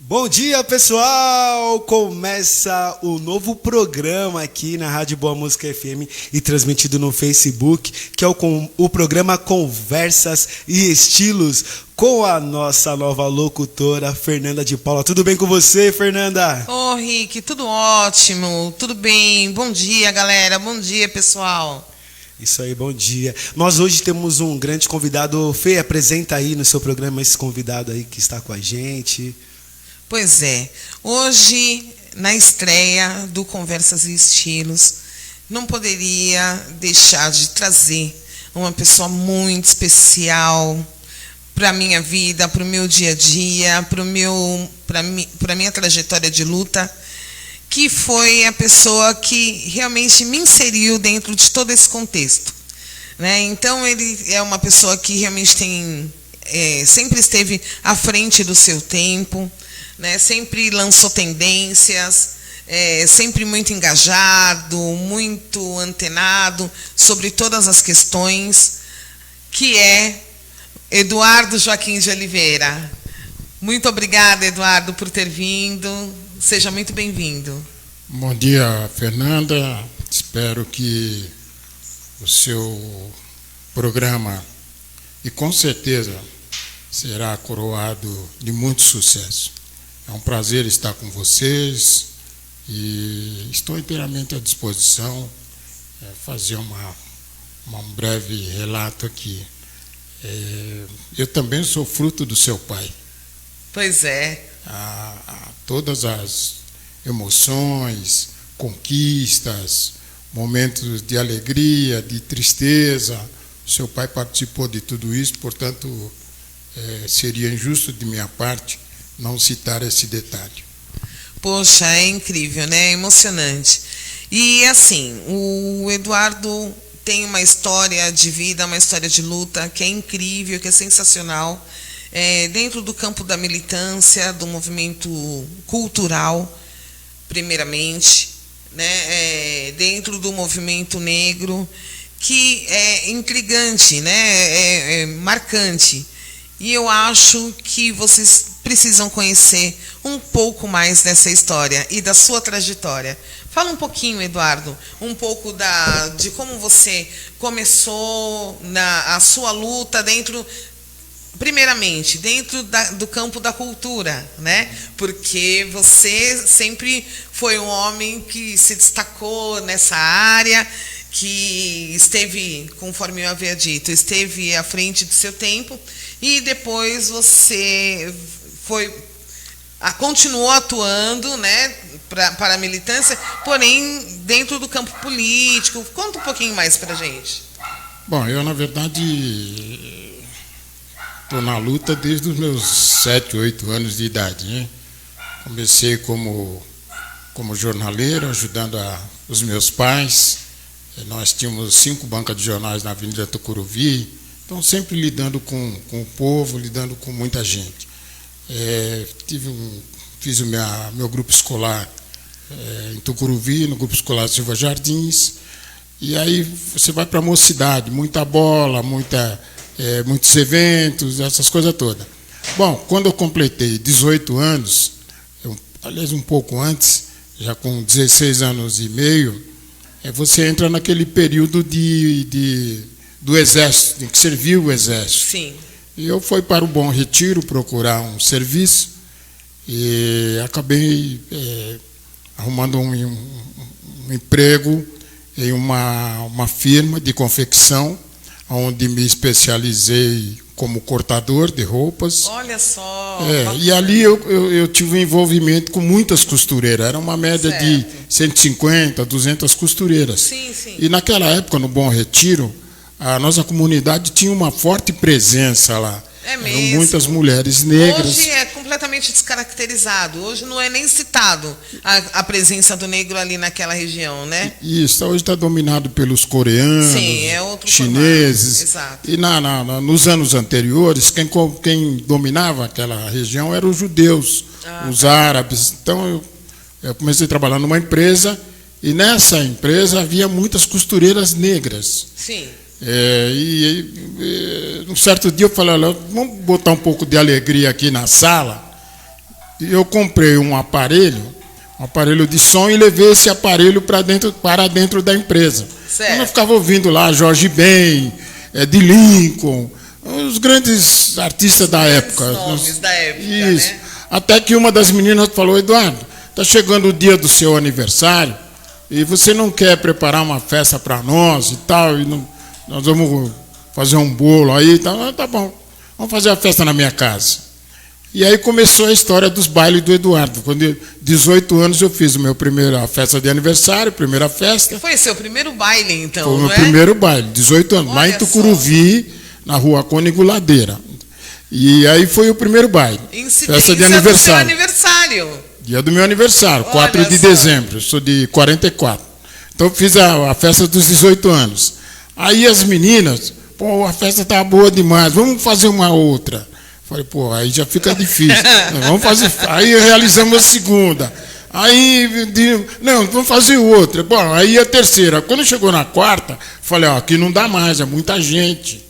Bom dia, pessoal! Começa o novo programa aqui na Rádio Boa Música FM e transmitido no Facebook, que é o programa Conversas e Estilos, com a nossa nova locutora, Fernanda de Paula. Tudo bem com você, Fernanda? Ô, Rick, tudo ótimo, tudo bem. Bom dia, galera. Bom dia, pessoal. Isso aí, bom dia. Nós hoje temos um grande convidado. Fê, apresenta aí no seu programa esse convidado aí que está com a gente. Pois é, hoje, na estreia do Conversas e Estilos, não poderia deixar de trazer uma pessoa muito especial para a minha vida, para o meu dia a dia, para a minha trajetória de luta, que foi a pessoa que realmente me inseriu dentro de todo esse contexto, né? Então, ele é uma pessoa que realmente sempre esteve à frente do seu tempo, né? Sempre lançou tendências, sempre muito engajado, muito antenado sobre todas as questões, que é Eduardo Joaquim de Oliveira. Muito obrigada, Eduardo, por ter vindo. Seja muito bem-vindo. Bom dia, Fernanda. Espero que o seu programa, e com certeza será coroado de muito sucesso. É um prazer estar com vocês e estou inteiramente à disposição. Fazer um breve relato aqui. Eu também sou fruto do seu pai. Pois é. Todas as emoções, conquistas, momentos de alegria, de tristeza, o seu pai participou de tudo isso, portanto, seria injusto de minha parte não citar esse detalhe. Poxa, é incrível, né? É emocionante. E assim, o Eduardo tem uma história de vida, uma história de luta que é incrível, que é sensacional, dentro do campo da militância, do movimento cultural, primeiramente, né? Dentro do movimento negro, que é intrigante, né? É marcante. E eu acho que vocês precisam conhecer um pouco mais dessa história e da sua trajetória. Fala um pouquinho, Eduardo, um pouco de como você começou a sua luta primeiramente, dentro do campo da cultura, né? Porque você sempre foi um homem que se destacou nessa área, que esteve, conforme eu havia dito, esteve à frente do seu tempo, e depois você continuou atuando, né, para a militância, porém dentro do campo político. Conta um pouquinho mais para a gente. Bom, eu na verdade estou na luta desde os meus 7, 8 anos de idade, né? Comecei como jornaleiro, ajudando os meus pais. Nós tínhamos 5 bancas de jornais na Avenida Tucuruvi, então sempre lidando com o povo, lidando com muita gente. Fiz o meu grupo escolar em Tucuruvi, no grupo escolar Silva Jardins, e aí você vai para a mocidade, muita bola, muitos eventos, essas coisas todas. Bom, quando eu completei 18 anos, aliás um pouco antes, já com 16 anos e meio, você entra naquele período do exército, em que serviu o exército. Sim. E eu fui para o Bom Retiro procurar um serviço e acabei arrumando um emprego em uma firma de confecção, onde me especializei como cortador de roupas. Olha só. E ali eu tive um envolvimento com muitas costureiras. Era uma média de 150, 200 costureiras. Sim, sim. E naquela época, no Bom Retiro, a nossa comunidade tinha uma forte presença lá. É mesmo. Eram muitas mulheres negras. Hoje é completamente descaracterizado. Hoje não é nem citado a presença do negro ali naquela região, né? Isso, hoje está dominado pelos coreanos, sim, é outro chineses. Exato. E nos anos anteriores, quem dominava aquela região eram os judeus, os árabes. Então eu comecei a trabalhar numa empresa, e nessa empresa havia muitas costureiras negras. Sim. Um certo dia eu falei, olha, vamos botar um pouco de alegria aqui na sala. E eu comprei um aparelho de som, e levei esse aparelho para dentro da empresa. Certo. Eu ficava ouvindo lá Jorge Ben, de Lincoln, os grandes artistas da época. Nomes da época, isso. né? Até que uma das meninas falou: Eduardo, está chegando o dia do seu aniversário e você não quer preparar uma festa para nós e tal, nós vamos fazer um bolo aí e tal. Tá bom, vamos fazer a festa na minha casa. E aí começou a história dos bailes do Eduardo. Quando eu, 18 anos, eu fiz a festa de aniversário, primeira festa. Foi seu primeiro baile, então, Foi o não meu é? primeiro baile, 18 anos, lá em Olha Tucuruvi, na rua Cônigo Ladeira. E aí foi o primeiro baile. Festa de do seu aniversário. aniversário. Dia do meu aniversário, Olha 4 de só. dezembro, eu sou de 44. Então eu fiz a festa dos 18 anos. Aí as meninas, pô, a festa tá boa demais, vamos fazer uma outra. Falei, pô, aí já fica difícil. Vamos fazer. Aí realizamos a segunda. Aí, não, vamos fazer outra. Bom, aí a terceira. Quando chegou na quarta, falei, ó, aqui não dá mais, é muita gente.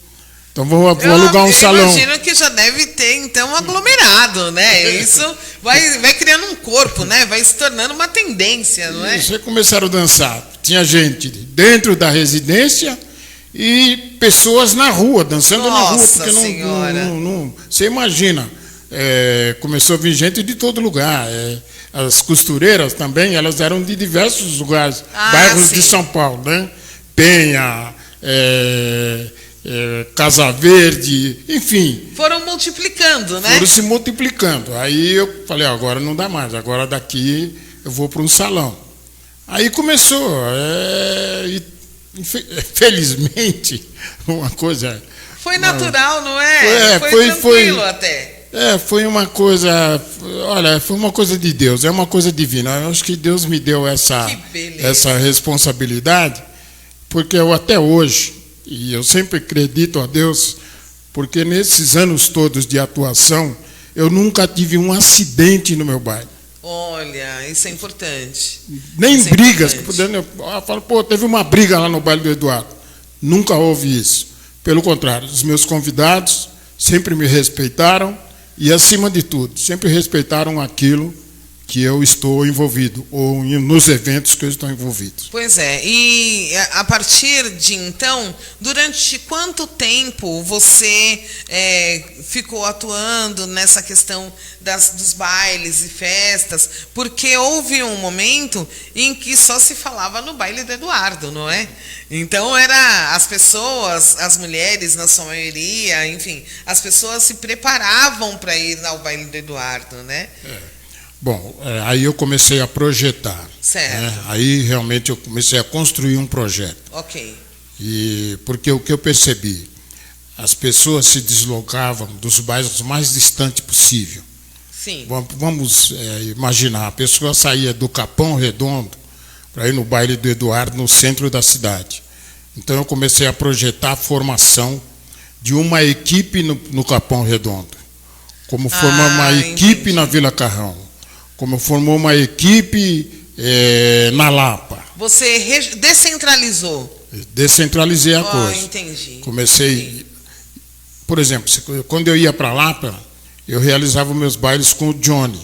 Então vou alugar um salão. Eu imagino que já deve ter, então, um aglomerado, né? Isso vai criando um corpo, né? Vai se tornando uma tendência, não é? Isso, aí começaram a dançar. Tinha gente dentro da residência e pessoas na rua, dançando na rua. Nossa Porque Senhora. você imagina, começou a vir gente de todo lugar. As costureiras também, elas eram de diversos lugares, bairros sim. de São Paulo, né? Penha, Casa Verde, enfim. Foram multiplicando, né? Foram se multiplicando. Aí eu falei, agora não dá mais, agora daqui eu vou para um salão. Aí começou, felizmente, uma coisa... Foi natural, não é? Foi tranquilo até. Foi uma coisa, olha, foi uma coisa de Deus, é uma coisa divina. Eu acho que Deus me deu essa responsabilidade, porque eu até hoje, e eu sempre acredito a Deus, porque nesses anos todos de atuação, eu nunca tive um acidente no meu baile. Olha, isso é importante. Nem isso brigas. É importante. Eu falo, pô, teve uma briga lá no baile do Eduardo. Nunca houve isso. Pelo contrário, os meus convidados sempre me respeitaram e, acima de tudo, sempre respeitaram aquilo que eu estou envolvido, ou nos eventos que eu estou envolvido. Pois é, e a partir de então, durante quanto tempo você ficou atuando nessa questão dos bailes e festas? Porque houve um momento em que só se falava no baile do Eduardo, não é? Então as pessoas, as mulheres na sua maioria, enfim, as pessoas se preparavam para ir ao baile do Eduardo, né? Bom, aí eu comecei a projetar. Certo. Né? Aí realmente eu comecei a construir um projeto. Ok. Porque o que eu percebi, as pessoas se deslocavam dos bairros mais distantes possível. Sim. Vamos imaginar, a pessoa saía do Capão Redondo para ir no baile do Eduardo no centro da cidade. Então eu comecei a projetar a formação de uma equipe no Capão Redondo, como formar uma equipe na Vila Carrão, como formou uma equipe na Lapa. Você descentralizou. Descentralizei a coisa. Entendi. Comecei, por exemplo, quando eu ia para Lapa, eu realizava meus bailes com o Johnny,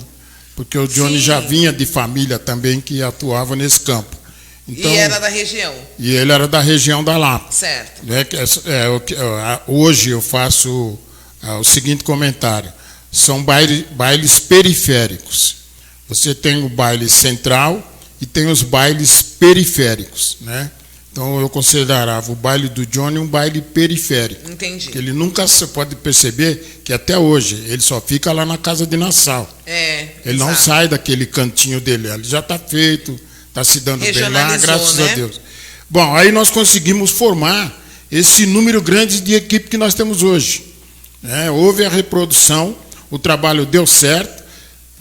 porque o Johnny já vinha de família também que atuava nesse campo. Então, e era da região. E ele era da região da Lapa. Certo. Hoje eu faço o seguinte comentário: são bailes periféricos. Você tem o baile central e tem os bailes periféricos, né? Então eu considerava o baile do Johnny um baile periférico. Entendi. Ele nunca, você pode perceber que até hoje ele só fica lá na Casa de Nassau. Ele não sai daquele cantinho dele, ele já está feito, está se dando bem lá, graças a Deus. Bom, aí nós conseguimos formar esse número grande de equipe que nós temos hoje. Houve a reprodução, o trabalho deu certo.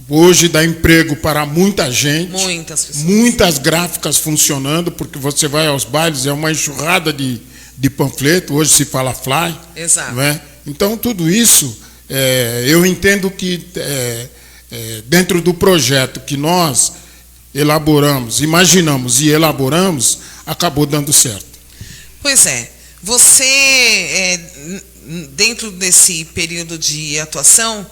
Hoje dá emprego para muita gente. Muitas pessoas. Muitas gráficas funcionando, porque você vai aos bailes, é uma enxurrada de panfleto, hoje se fala fly. Exato. Não é? Então, tudo isso, eu entendo que dentro do projeto que nós elaboramos, imaginamos e elaboramos, acabou dando certo. Pois é. Você, dentro desse período de atuação,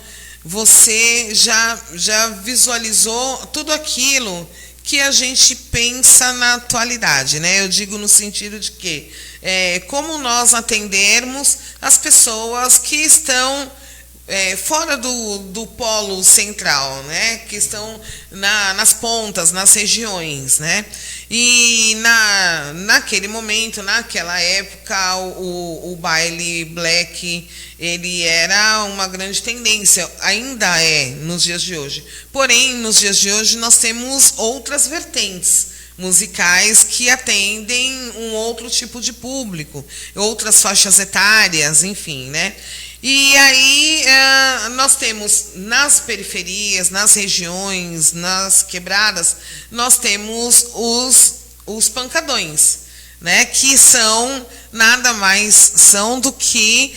você já visualizou tudo aquilo que a gente pensa na atualidade, né? Eu digo no sentido de que como nós atendermos as pessoas que estão fora do polo central, né? Que estão nas pontas, nas regiões, né? E naquele momento, naquela época, o baile black, ele era uma grande tendência, ainda é nos dias de hoje. Porém, nos dias de hoje, nós temos outras vertentes musicais que atendem um outro tipo de público, outras faixas etárias, enfim, né? E aí nós temos nas periferias, nas regiões, nas quebradas, nós temos os pancadões, né? Que são nada mais são do que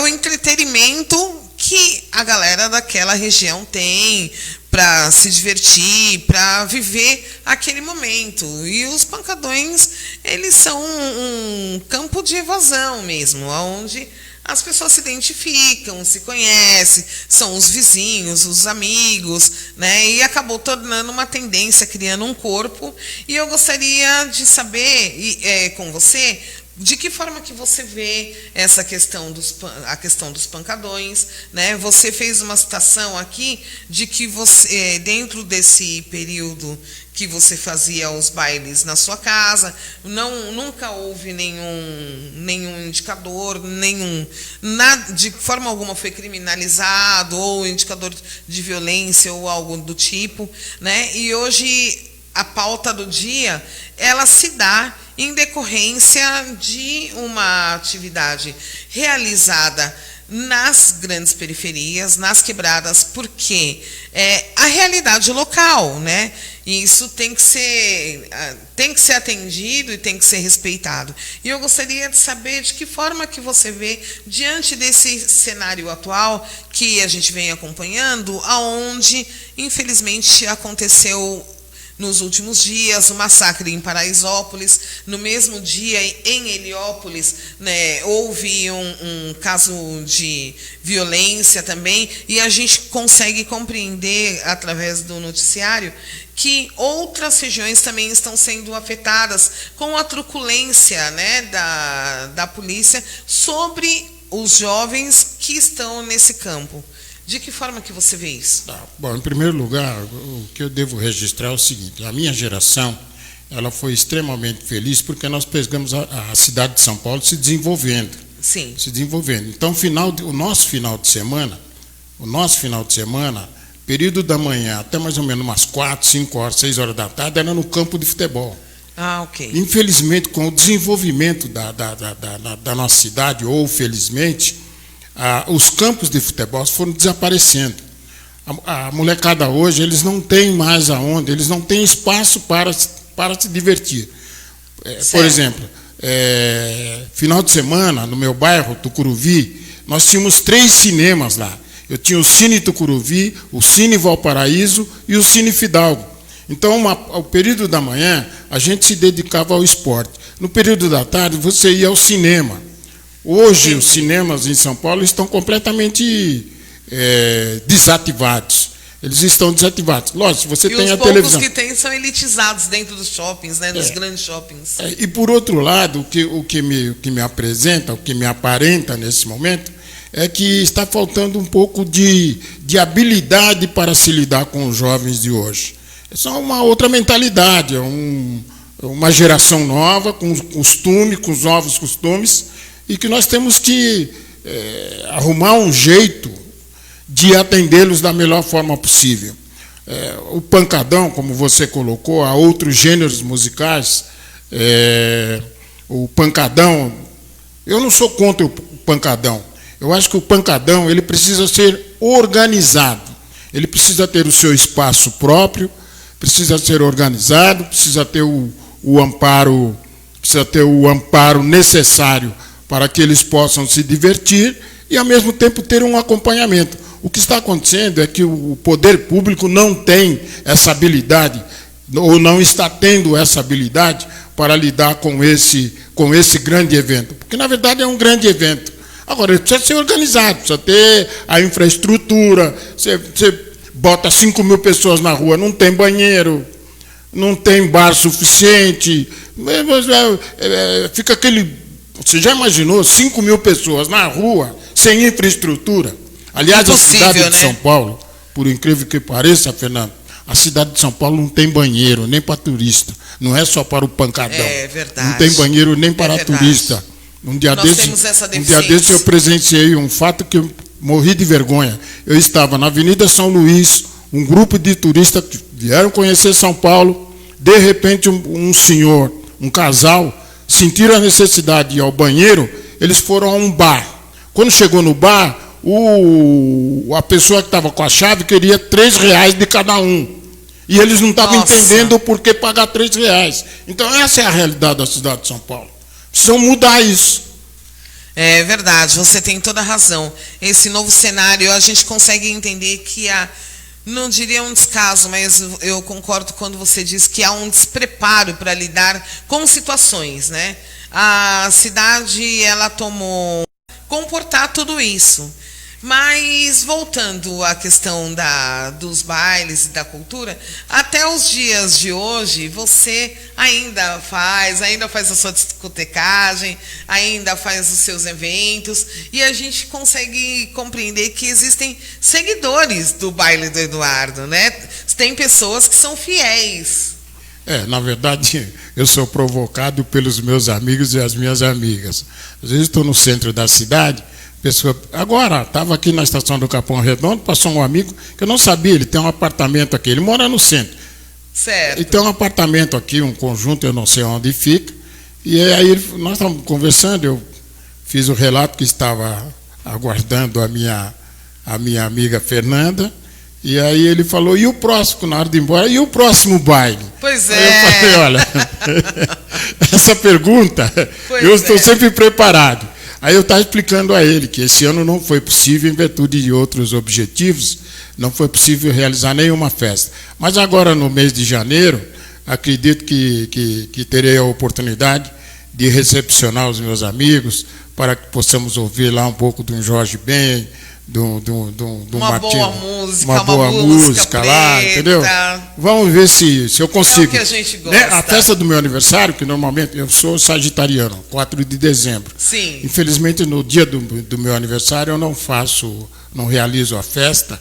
o entretenimento que a galera daquela região tem para se divertir, para viver aquele momento. E os pancadões, eles são um campo de evasão mesmo, onde as pessoas se identificam, se conhecem, são os vizinhos, os amigos, né? E acabou tornando uma tendência, criando um corpo. E eu gostaria de saber com você de que forma que você vê essa questão a questão dos pancadões, né? Você fez uma citação aqui de que você, dentro desse período que você fazia os bailes na sua casa, nunca houve nenhum indicador, nada, de forma alguma foi criminalizado, ou indicador de violência, ou algo do tipo, né? E hoje a pauta do dia, ela se dá em decorrência de uma atividade realizada nas grandes periferias, nas quebradas, porque a realidade local, né? E isso tem que ser atendido e tem que ser respeitado. E eu gostaria de saber de que forma que você vê, diante desse cenário atual que a gente vem acompanhando, aonde, infelizmente, aconteceu nos últimos dias, o massacre em Paraisópolis. No mesmo dia, em Heliópolis, né, houve um caso de violência também, e a gente consegue compreender, através do noticiário, que outras regiões também estão sendo afetadas com a truculência, né, da polícia sobre os jovens que estão nesse campo. De que forma que você vê isso? Bom, em primeiro lugar, o que eu devo registrar é o seguinte: a minha geração, ela foi extremamente feliz porque nós pegamos a cidade de São Paulo se desenvolvendo. Sim. Se desenvolvendo. Então, o nosso final de semana, período da manhã até mais ou menos umas 4, 5 horas, 6 horas da tarde, era no campo de futebol. Ah, ok. Infelizmente, com o desenvolvimento da nossa cidade, ou felizmente, os campos de futebol foram desaparecendo. A molecada hoje, eles não têm mais aonde, eles não têm espaço para se divertir. Por exemplo, final de semana, no meu bairro, Tucuruvi, nós tínhamos 3 cinemas lá. Eu tinha o Cine Tucuruvi, o Cine Valparaíso e o Cine Fidalgo. Então, ao período da manhã, a gente se dedicava ao esporte. No período da tarde, você ia ao cinema. Hoje, os cinemas em São Paulo estão completamente desativados. Eles estão desativados. Lógico, se você tem a televisão. Os poucos que tem são elitizados dentro dos shoppings, né, dos grandes shoppings. E, por outro lado, o que me apresenta, o que me aparenta nesse momento, é que está faltando um pouco de habilidade para se lidar com os jovens de hoje. É uma outra mentalidade, uma geração nova, com os novos costumes, e que nós temos que arrumar um jeito de atendê-los da melhor forma possível. O pancadão, como você colocou, há outros gêneros musicais. O pancadão, eu não sou contra o pancadão. Eu acho que o pancadão, ele precisa ser organizado. Ele precisa ter o seu espaço próprio, precisa ser organizado, precisa ter o amparo necessário para que eles possam se divertir e, ao mesmo tempo, ter um acompanhamento. O que está acontecendo é que o poder público não tem essa habilidade, ou não está tendo essa habilidade para lidar com esse grande evento. Porque, na verdade, é um grande evento. Agora, precisa ser organizado, precisa ter a infraestrutura. Você bota 5 mil pessoas na rua, não tem banheiro, não tem bar suficiente. Fica aquele... Você já imaginou 5 mil pessoas na rua, sem infraestrutura? Aliás, Impossível, a cidade de né? São Paulo, por incrível que pareça, Fernando, a cidade de São Paulo não tem banheiro, nem para turista. Não é só para o pancadão. É verdade. Não tem banheiro nem para verdade. turista. Um dia Nós temos essa desse deficiência. eu presenciei um fato que eu morri de vergonha. Eu estava na Avenida São Luís, um grupo de turistas que vieram conhecer São Paulo. De repente, um senhor, um casal, sentiram a necessidade de ir ao banheiro, eles foram a um bar. Quando chegou no bar, a pessoa que estava com a chave queria R$3 de cada um. E eles não estavam entendendo por que pagar R$3. Então, essa é a realidade da cidade de São Paulo. Precisam mudar isso. É verdade, você tem toda a razão. Esse novo cenário, a gente consegue entender que há, não diria um descaso, mas eu concordo quando você diz que há um despreparo para lidar com situações, né? A cidade, ela tomou comportar tudo isso. Mas, voltando à questão dos bailes e da cultura, até os dias de hoje, você ainda faz a sua discotecagem, ainda faz os seus eventos, e a gente consegue compreender que existem seguidores do baile do Eduardo, né? Tem pessoas que são fiéis. Na verdade, eu sou provocado pelos meus amigos e as minhas amigas. Às vezes estou no centro da cidade, agora, estava aqui na estação do Capão Redondo, passou um amigo que eu não sabia, ele tem um apartamento aqui, ele mora no centro. Certo. Ele tem um apartamento aqui, um conjunto, eu não sei onde fica, e aí nós estávamos conversando, eu fiz o relato que estava aguardando a minha amiga Fernanda, e aí ele falou, e o próximo, na hora de ir embora, e o próximo baile? Pois é. Aí eu falei, olha, essa pergunta, eu estou sempre preparado. Aí eu estava explicando a ele que esse ano não foi possível, em virtude de outros objetivos, não foi possível realizar nenhuma festa. Mas agora, no mês de janeiro, acredito que terei a oportunidade de recepcionar os meus amigos, para que possamos ouvir lá um pouco de um Jorge Ben, uma Martinho, boa música lá, preta. entendeu? Vamos ver se eu consigo. É o que a gente gosta. A festa do meu aniversário, que normalmente eu sou sagitariano, 4 de dezembro. Sim. Infelizmente, no dia do meu aniversário, eu não realizo a festa,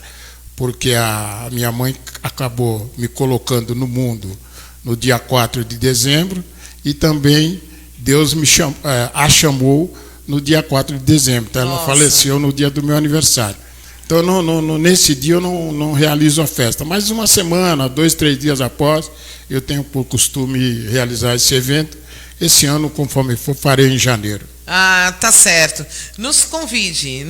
porque a minha mãe acabou me colocando no mundo no dia 4 de dezembro, e também Deus a chamou no dia 4 de dezembro. Então, ela faleceu no dia do meu aniversário. Então, nesse dia eu não realizo a festa. Mas uma semana, 2, 3 dias após, eu tenho por costume realizar esse evento. Esse ano, conforme for, farei em janeiro. Ah, tá certo. Nos convide.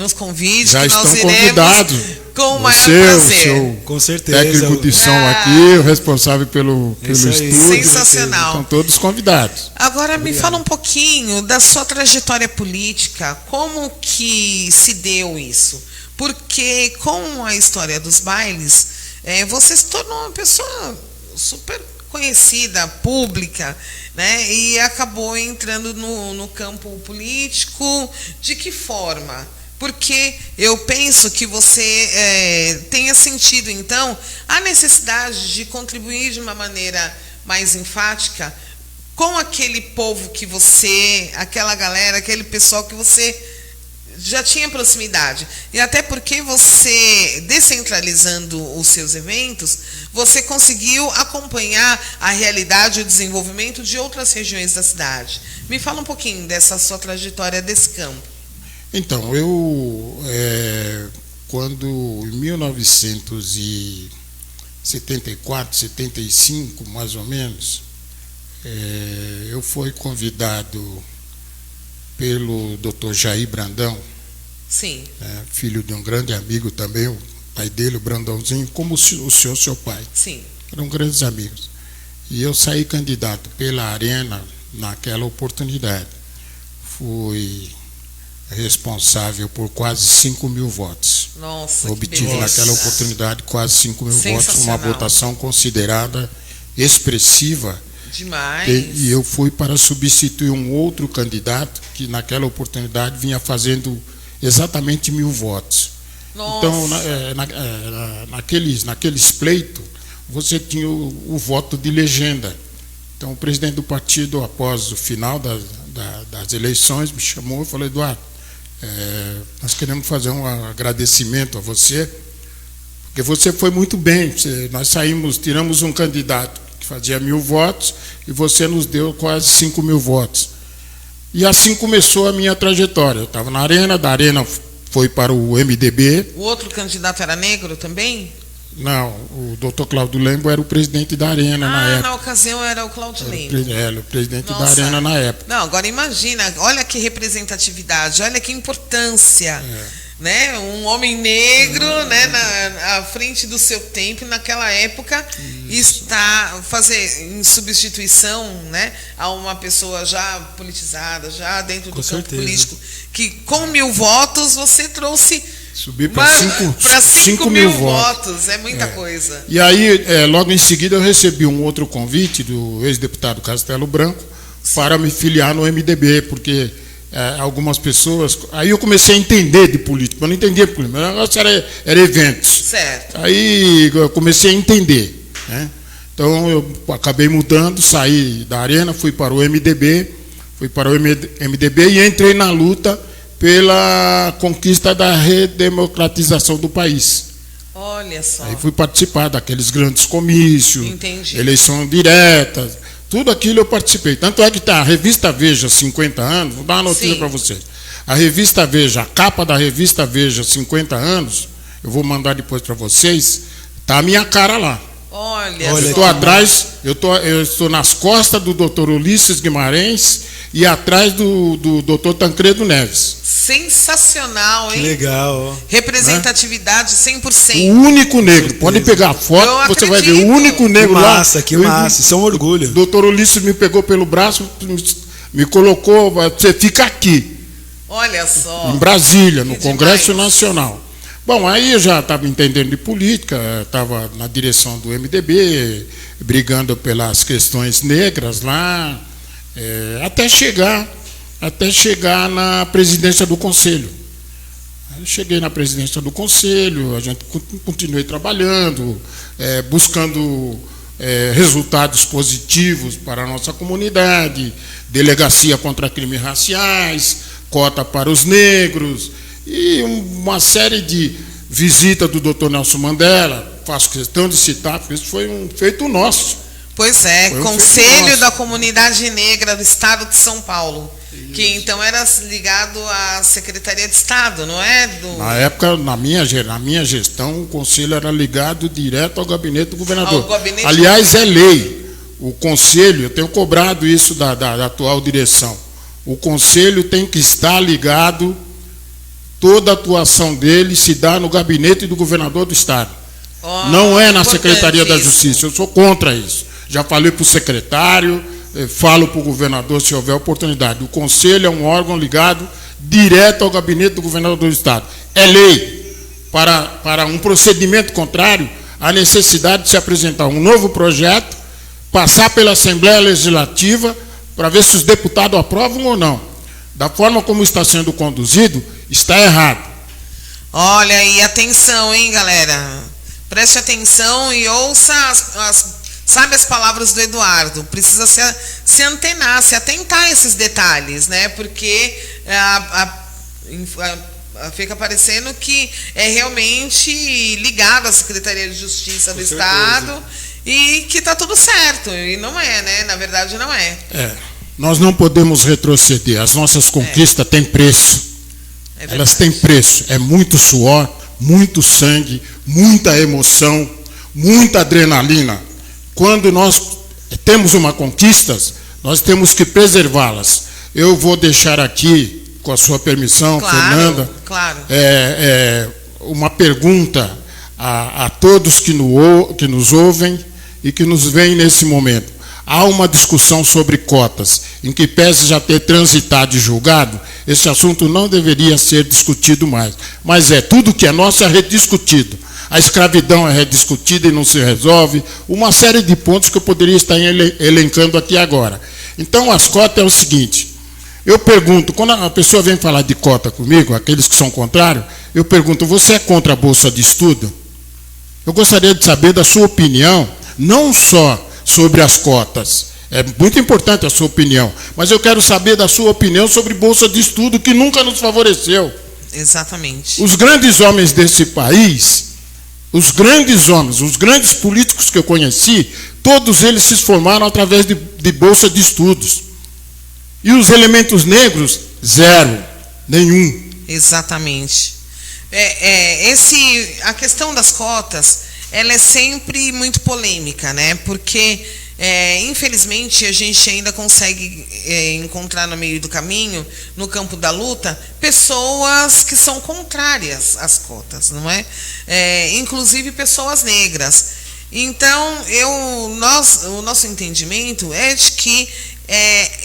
Já que estão nós iremos convidados. com o maior Você, prazer. o seu Com certeza. técnico de som aqui, o responsável pelo estúdio. Sensacional. Estão todos convidados. Agora me fala um pouquinho da sua trajetória política. Como que se deu isso? Porque com a história dos bailes, você se tornou uma pessoa super conhecida, pública, né? E acabou entrando no campo político. De que forma? Porque eu penso que você tenha sentido, então, a necessidade de contribuir de uma maneira mais enfática com aquele povo que você, aquela galera, aquele pessoal que você já tinha proximidade. E até porque você, descentralizando os seus eventos, você conseguiu acompanhar a realidade e o desenvolvimento de outras regiões da cidade. Me fala um pouquinho dessa sua trajetória desse campo. Então, eu, quando em 1974, 75, mais ou menos, eu fui convidado pelo Dr. Jair Brandão, Sim. Filho de um grande amigo também, o pai dele, o Brandãozinho, como o senhor, seu pai. Sim. Eram grandes amigos. E eu saí candidato pela Arena naquela oportunidade. Fui responsável por quase 5 mil votos. Nossa, obtive naquela oportunidade quase 5 mil votos, uma votação considerada expressiva. Demais. E eu fui para substituir um outro candidato que naquela oportunidade vinha fazendo exatamente 1.000 votos. Nossa. Então, naqueles pleitos, você tinha o voto de legenda. Então, o presidente do partido, após o final das eleições, me chamou e falou: Eduardo, nós queremos fazer um agradecimento a você, porque você foi muito bem. Nós tiramos um candidato que fazia 1.000 votos e você nos deu quase 5.000 votos. E assim começou a minha trajetória. Eu estava na Arena, da Arena foi para o MDB. O outro candidato era negro também? Não, o doutor Cláudio Lembo era o presidente da Arena na época. Na ocasião era o Cláudio Lembo. Era o presidente da Arena na época. Não, agora imagina, olha que representatividade, olha que importância. Né? Um homem negro, né, à frente do seu tempo, naquela época, está em substituição, né, a uma pessoa já politizada, já dentro do campo político, que com 1.000 votos você trouxe. Subir para 5.000 votos. É muita coisa. E aí, logo em seguida, eu recebi um outro convite do ex-deputado Castelo Branco para me filiar no MDB, porque algumas pessoas... Aí eu comecei a entender de política. Eu não entendia política, o negócio era eventos. Certo. Aí eu comecei a entender, né? Então eu acabei mudando, saí da Arena, fui para o MDB, e entrei na luta pela conquista da redemocratização do país. Olha só. Aí fui participar daqueles grandes comícios, Entendi. Eleição direta, tudo aquilo eu participei. Tanto é que a revista Veja 50 anos, vou dar uma notícia para vocês. A revista Veja, a capa da revista Veja 50 anos, eu vou mandar depois para vocês, tá a minha cara lá. Olha eu estou atrás, eu estou nas costas do Dr. Ulisses Guimarães e atrás do Dr. Tancredo Neves. Sensacional, hein? Que legal. Representatividade 100%. O único negro, pode pegar a foto, você vai ver, o único negro lá. Que massa, isso é um orgulho. O Dr. Ulisses me pegou pelo braço, me colocou, você fica aqui. Olha só. Em Brasília, no Congresso demais. Nacional. Bom, aí eu já estava entendendo de política, estava na direção do MDB, brigando pelas questões negras lá, até chegar na presidência do Conselho. Eu cheguei na presidência do Conselho, a gente continuei trabalhando, buscando resultados positivos para a nossa comunidade, delegacia contra crimes raciais, cota para os negros, e uma série de visitas do Dr. Nelson Mandela. Faço questão de citar, porque isso foi um feito nosso. Pois é, Conselho da Comunidade Negra do Estado de São Paulo, isso. Que então era ligado à Secretaria de Estado, não é? Na época, na minha gestão, o Conselho era ligado direto ao gabinete do governador. Aliás, é lei. O Conselho, eu tenho cobrado isso da atual direção. O Conselho tem que estar ligado. Toda a atuação dele se dá no gabinete do governador do Estado. Não é na Secretaria da Justiça. Eu sou contra isso. Já falei para o secretário, falo para o governador se houver oportunidade. O Conselho é um órgão ligado direto ao gabinete do governador do Estado. É lei. Para um procedimento contrário, há necessidade de se apresentar um novo projeto, passar pela Assembleia Legislativa, para ver se os deputados aprovam ou não. Da forma como está sendo conduzido, está errado. Olha, e atenção, hein, galera? Preste atenção e ouça sabe as palavras do Eduardo. Precisa se antenar, se atentar a esses detalhes, né? Porque fica parecendo que é realmente ligado à Secretaria de Justiça do Estado e que está tudo certo. E não é, né? Na verdade, não é. Nós não podemos retroceder. As nossas conquistas têm preço. Elas têm preço. É muito suor, muito sangue, muita emoção, muita adrenalina. Quando nós temos uma conquista, nós temos que preservá-las. Eu vou deixar aqui, com a sua permissão, Fernanda, uma pergunta a todos que nos ouvem e que nos veem nesse momento. Há uma discussão sobre cotas, em que pese já ter transitado e julgado, esse assunto não deveria ser discutido mais. Mas tudo que é nosso é rediscutido. A escravidão é rediscutida e não se resolve. Uma série de pontos que eu poderia estar elencando aqui agora. Então, as cotas é o seguinte. Eu pergunto, quando a pessoa vem falar de cota comigo, aqueles que são contrários, eu pergunto, você é contra a bolsa de estudo? Eu gostaria de saber da sua opinião, não só sobre as cotas, é muito importante a sua opinião, mas eu quero saber da sua opinião sobre bolsa de estudo, que nunca nos favoreceu. Exatamente. Os grandes homens desse país, os grandes homens, os grandes políticos que eu conheci, todos eles se formaram através de bolsa de estudos. E os elementos negros, zero, nenhum. Exatamente. A questão das cotas, ela é sempre muito polêmica, né? Porque, infelizmente, a gente ainda consegue encontrar no meio do caminho, no campo da luta, pessoas que são contrárias às cotas, não é? Inclusive pessoas negras. Então, o nosso entendimento é de que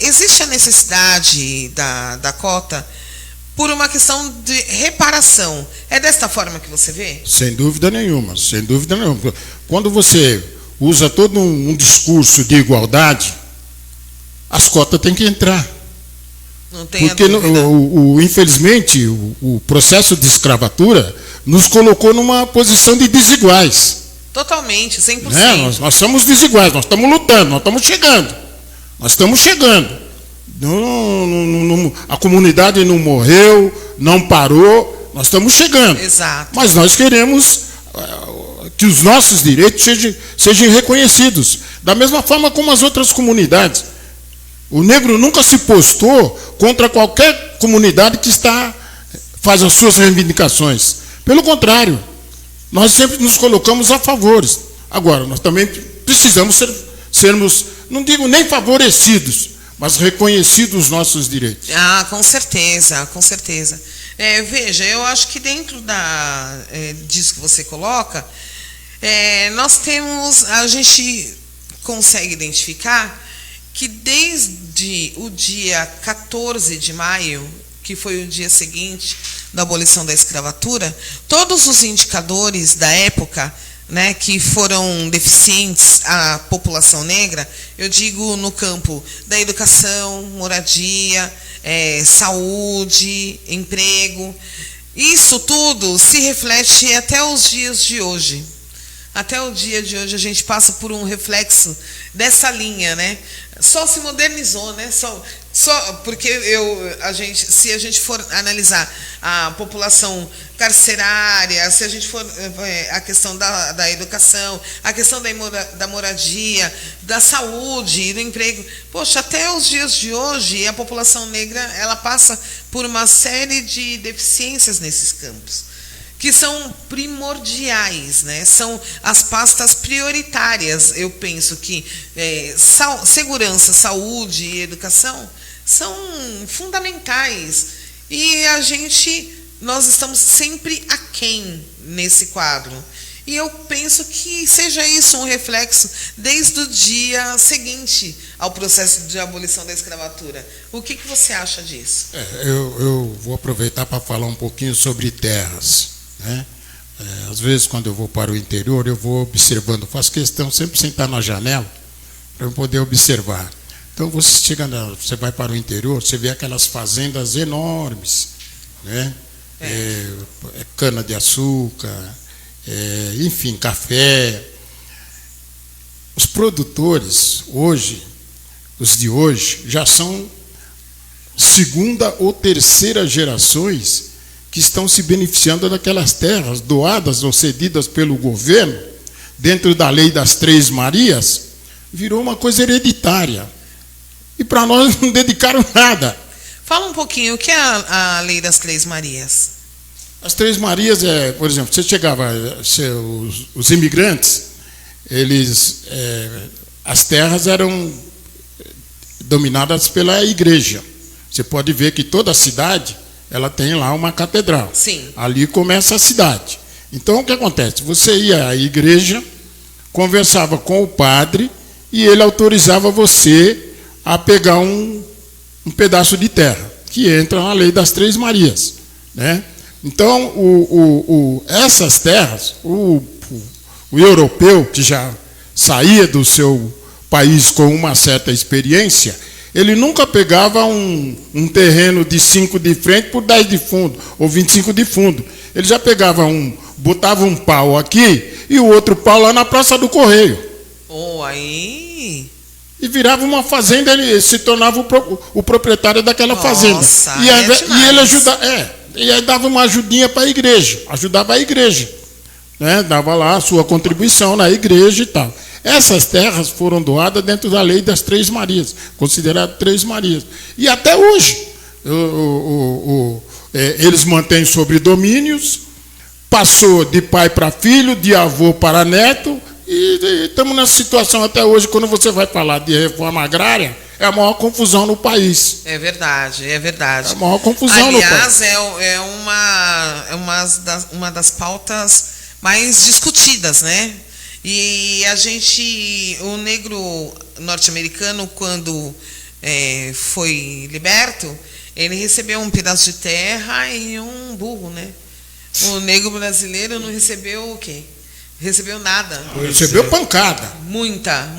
existe a necessidade da cota por uma questão de reparação. É desta forma que você vê? Sem dúvida nenhuma, sem dúvida nenhuma. Quando você usa todo um discurso de igualdade, as cotas têm que entrar. Não tem porque, infelizmente, o processo de escravatura nos colocou numa posição de desiguais. Totalmente, 100%. Nós somos desiguais, nós estamos lutando, nós estamos chegando. Nós estamos chegando. A comunidade não morreu, não parou, nós estamos chegando. Exato. Mas nós queremos que os nossos direitos sejam reconhecidos, da mesma forma como as outras comunidades. O negro nunca se postou contra qualquer comunidade que faz as suas reivindicações. Pelo contrário, nós sempre nos colocamos a favor. Agora, nós também precisamos sermos, não digo nem favorecidos, mas reconhecidos os nossos direitos. Com certeza, com certeza. Veja, eu acho que dentro disso que você coloca, a gente consegue identificar que desde o dia 14 de maio, que foi o dia seguinte da abolição da escravatura, todos os indicadores da época, né, que foram deficientes à população negra, eu digo no campo da educação, moradia, saúde, emprego, isso tudo se reflete até os dias de hoje. Até o dia de hoje a gente passa por um reflexo dessa linha, né? Só se modernizou, né? Só porque se a gente for analisar a população carcerária, se a gente for a questão da educação, a questão da moradia, da saúde, do emprego, poxa, até os dias de hoje a população negra ela passa por uma série de deficiências nesses campos, que são primordiais, né? São as pastas prioritárias. Eu penso que segurança, saúde e educação são fundamentais. E nós estamos sempre aquém nesse quadro. E eu penso que seja isso um reflexo desde o dia seguinte ao processo de abolição da escravatura. O que você acha disso? Eu vou aproveitar para falar um pouquinho sobre terras. Né? Às vezes, quando eu vou para o interior, eu vou observando, faço questão sempre sentar na janela para eu poder observar. Então, você vai para o interior, você vê aquelas fazendas enormes, né? Cana-de-açúcar, enfim, café. Os produtores, os de hoje, já são segunda ou terceira gerações que estão se beneficiando daquelas terras doadas ou cedidas pelo governo, dentro da lei das Três Marias, virou uma coisa hereditária. E para nós não dedicaram nada. Fala um pouquinho, o que é a lei das Três Marias? As Três Marias por exemplo, você chegava, os imigrantes, as terras eram dominadas pela igreja. Você pode ver que toda a cidade ela tem lá uma catedral. Sim. Ali começa a cidade. Então, o que acontece? Você ia à igreja, conversava com o padre e ele autorizava você a pegar um pedaço de terra, que entra na lei das Três Marias. Né? Então, essas terras, o europeu, que já saía do seu país com uma certa experiência, Ele nunca pegava um terreno de 5 de frente por 10 de fundo, ou 25 de fundo. Ele já pegava botava um pau aqui e o outro pau lá na Praça do Correio. Aí... E virava uma fazenda, ele se tornava o proprietário daquela fazenda. E ele ajudava, e aí dava uma ajudinha para a igreja, ajudava a igreja, né? Dava lá a sua contribuição na igreja e tal. Essas terras foram doadas dentro da lei das Três Marias, considerado Três Marias. E até hoje, eles mantêm sobredomínios, passou de pai para filho, de avô para neto, e estamos nessa situação até hoje. Quando você vai falar de reforma agrária, é a maior confusão no país. É verdade, é verdade. É a maior confusão no país. Aliás, uma das pautas mais discutidas, né? E o negro norte-americano, quando foi liberto, ele recebeu um pedaço de terra e um burro, né? O negro brasileiro não recebeu o quê? Recebeu nada. Recebeu pancada. Muita.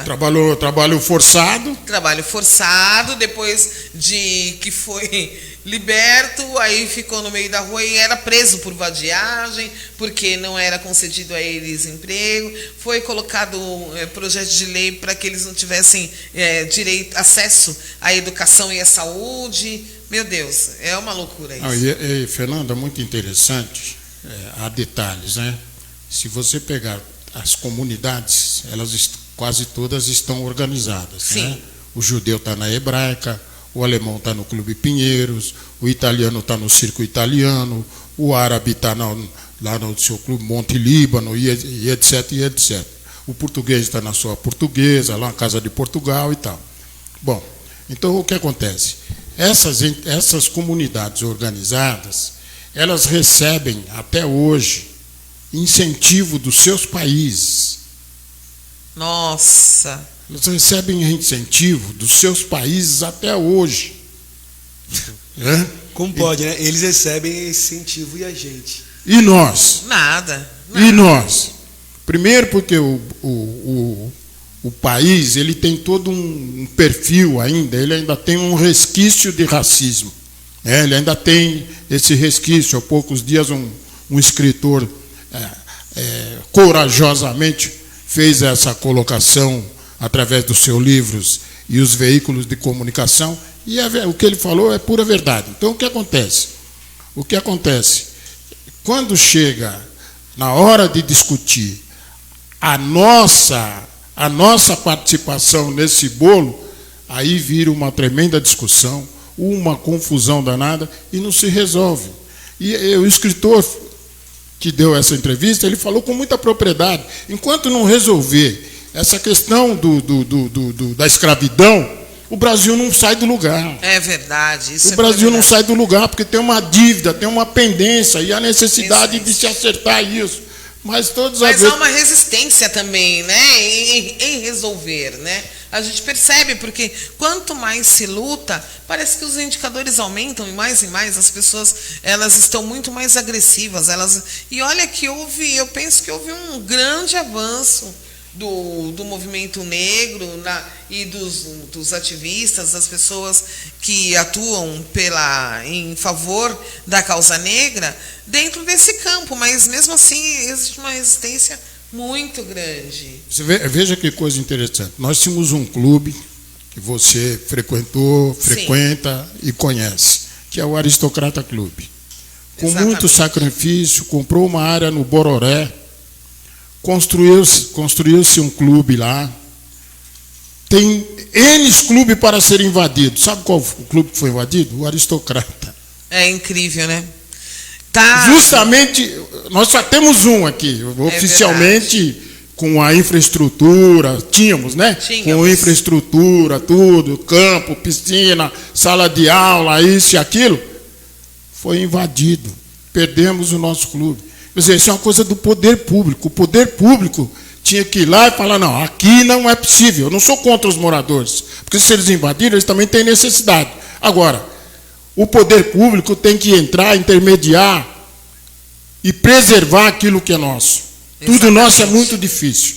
Trabalho forçado. Trabalho forçado, depois de que foi liberto, aí ficou no meio da rua e era preso por vadiagem, porque não era concedido a eles emprego. Foi colocado projeto de lei para que eles não tivessem acesso à educação e à saúde. Meu Deus, é uma loucura isso. Fernanda, muito interessante. Há detalhes, né? Se você pegar as comunidades, elas quase todas estão organizadas. Sim. Né? O judeu está na hebraica, o alemão está no Clube Pinheiros, o italiano está no Circo Italiano, o árabe está lá no seu Clube Monte Líbano, e etc, e etc. O português está na sua portuguesa, lá na Casa de Portugal e tal. Bom, então o que acontece? Essas comunidades organizadas, elas recebem até hoje incentivo dos seus países. Nossa! Eles recebem incentivo dos seus países até hoje. Como pode, né? Eles recebem incentivo e a gente? E nós? Nada. E nós? Primeiro porque o país, ele tem todo um perfil ainda, ele ainda tem um resquício de racismo. Ele ainda tem esse resquício. Há poucos dias um escritor corajosamente fez essa colocação através dos seus livros e os veículos de comunicação, e o que ele falou é pura verdade. Então, o que acontece? Quando chega na hora de discutir a nossa participação nesse bolo, aí vira uma tremenda discussão, uma confusão danada, e não se resolve. E o escritor que deu essa entrevista, ele falou com muita propriedade. Enquanto não resolver essa questão da escravidão, o Brasil não sai do lugar. É verdade. O Brasil não sai do lugar, porque tem uma dívida, tem uma pendência, e a necessidade de se acertar isso. Mas há uma resistência também, né, em resolver, né? A gente percebe, porque quanto mais se luta, parece que os indicadores aumentam e mais as pessoas, elas estão muito mais agressivas. E olha que eu penso que houve um grande avanço do movimento negro e dos ativistas, das pessoas que atuam em favor da causa negra dentro desse campo, mas mesmo assim existe uma resistência muito grande. Veja que coisa interessante. Nós tínhamos um clube que você frequenta e conhece, que é o Aristocrata Clube. Com Exatamente. muito sacrifício, comprou uma área no Bororé, construiu-se um clube lá. Tem N clubes para ser invadido. Sabe qual o clube que foi invadido? O Aristocrata. É incrível, né? Justamente, nós só temos um aqui, oficialmente, com a infraestrutura, tínhamos, né? Com infraestrutura, tudo, campo, piscina, sala de aula, isso e aquilo. Foi invadido. Perdemos o nosso clube. Quer dizer, isso é uma coisa do poder público. O poder público tinha que ir lá e falar, não, aqui não é possível. Eu não sou contra os moradores, porque se eles invadirem, eles também têm necessidade. Agora, o poder público tem que entrar, intermediar e preservar aquilo que é nosso. Exatamente. Tudo nosso é muito difícil.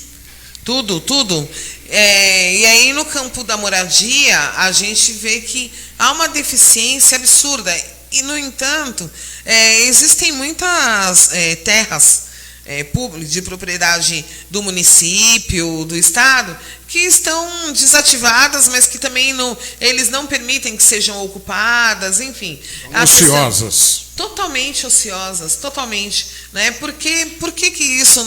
Tudo. E aí, no campo da moradia, a gente vê que há uma deficiência absurda. E, no entanto, existem muitas terras de propriedade do município, do estado, que estão desativadas, mas que também eles não permitem que sejam ocupadas, enfim. Ociosas. Totalmente ociosas, totalmente. Né? Por que isso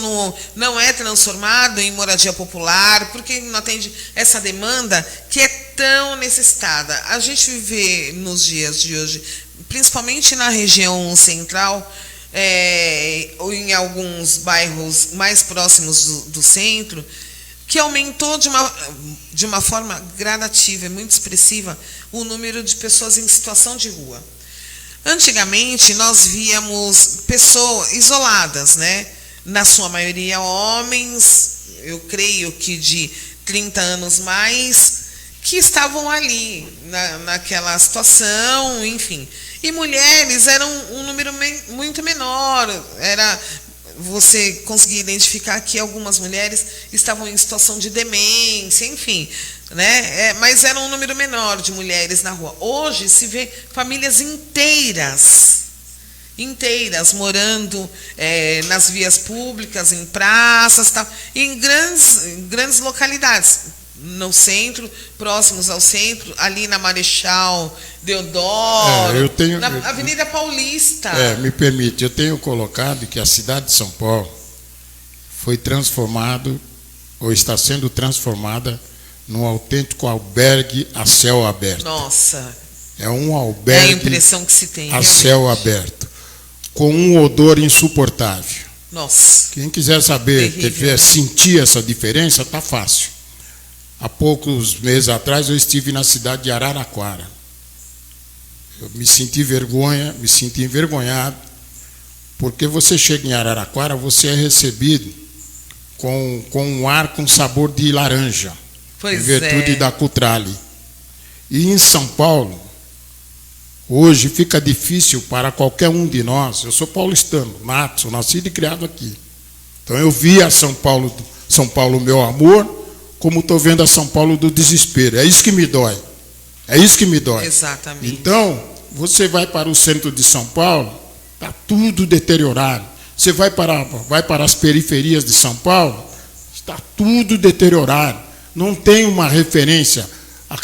não é transformado em moradia popular? Por que não atende essa demanda que é tão necessitada? A gente vê nos dias de hoje, principalmente na região central, ou em alguns bairros mais próximos do centro, que aumentou de uma forma gradativa e muito expressiva o número de pessoas em situação de rua. Antigamente, nós víamos pessoas isoladas, né? Na sua maioria homens, eu creio que de 30 anos mais, que estavam ali, naquela situação, enfim. E mulheres eram um número muito menor. Você conseguia identificar que algumas mulheres estavam em situação de demência, enfim, né? Mas era um número menor de mulheres na rua. Hoje se vê famílias inteiras morando nas vias públicas, em praças, tal, em grandes localidades. No centro, próximos ao centro, ali na Marechal Deodoro, na Avenida Paulista. Me permite, eu tenho colocado que a cidade de São Paulo foi transformado, ou está sendo transformada, num autêntico albergue a céu aberto. Nossa! É um albergue a impressão que se tem, a céu aberto, com um odor insuportável. Nossa! Quem quiser saber, sentir essa diferença, está fácil. Há poucos meses atrás eu estive na cidade de Araraquara. Eu me senti envergonhado, porque você chega em Araraquara, você é recebido com um ar com sabor de laranja, em virtude da Cutrale. E em São Paulo, hoje fica difícil para qualquer um de nós. Eu sou paulistano, nato, sou nascido e criado aqui. Então eu vi a São Paulo, meu amor, como estou vendo a São Paulo do desespero. É isso que me dói. Exatamente. Então, você vai para o centro de São Paulo, está tudo deteriorado. Você vai para as periferias de São Paulo, está tudo deteriorado. Não tem uma referência.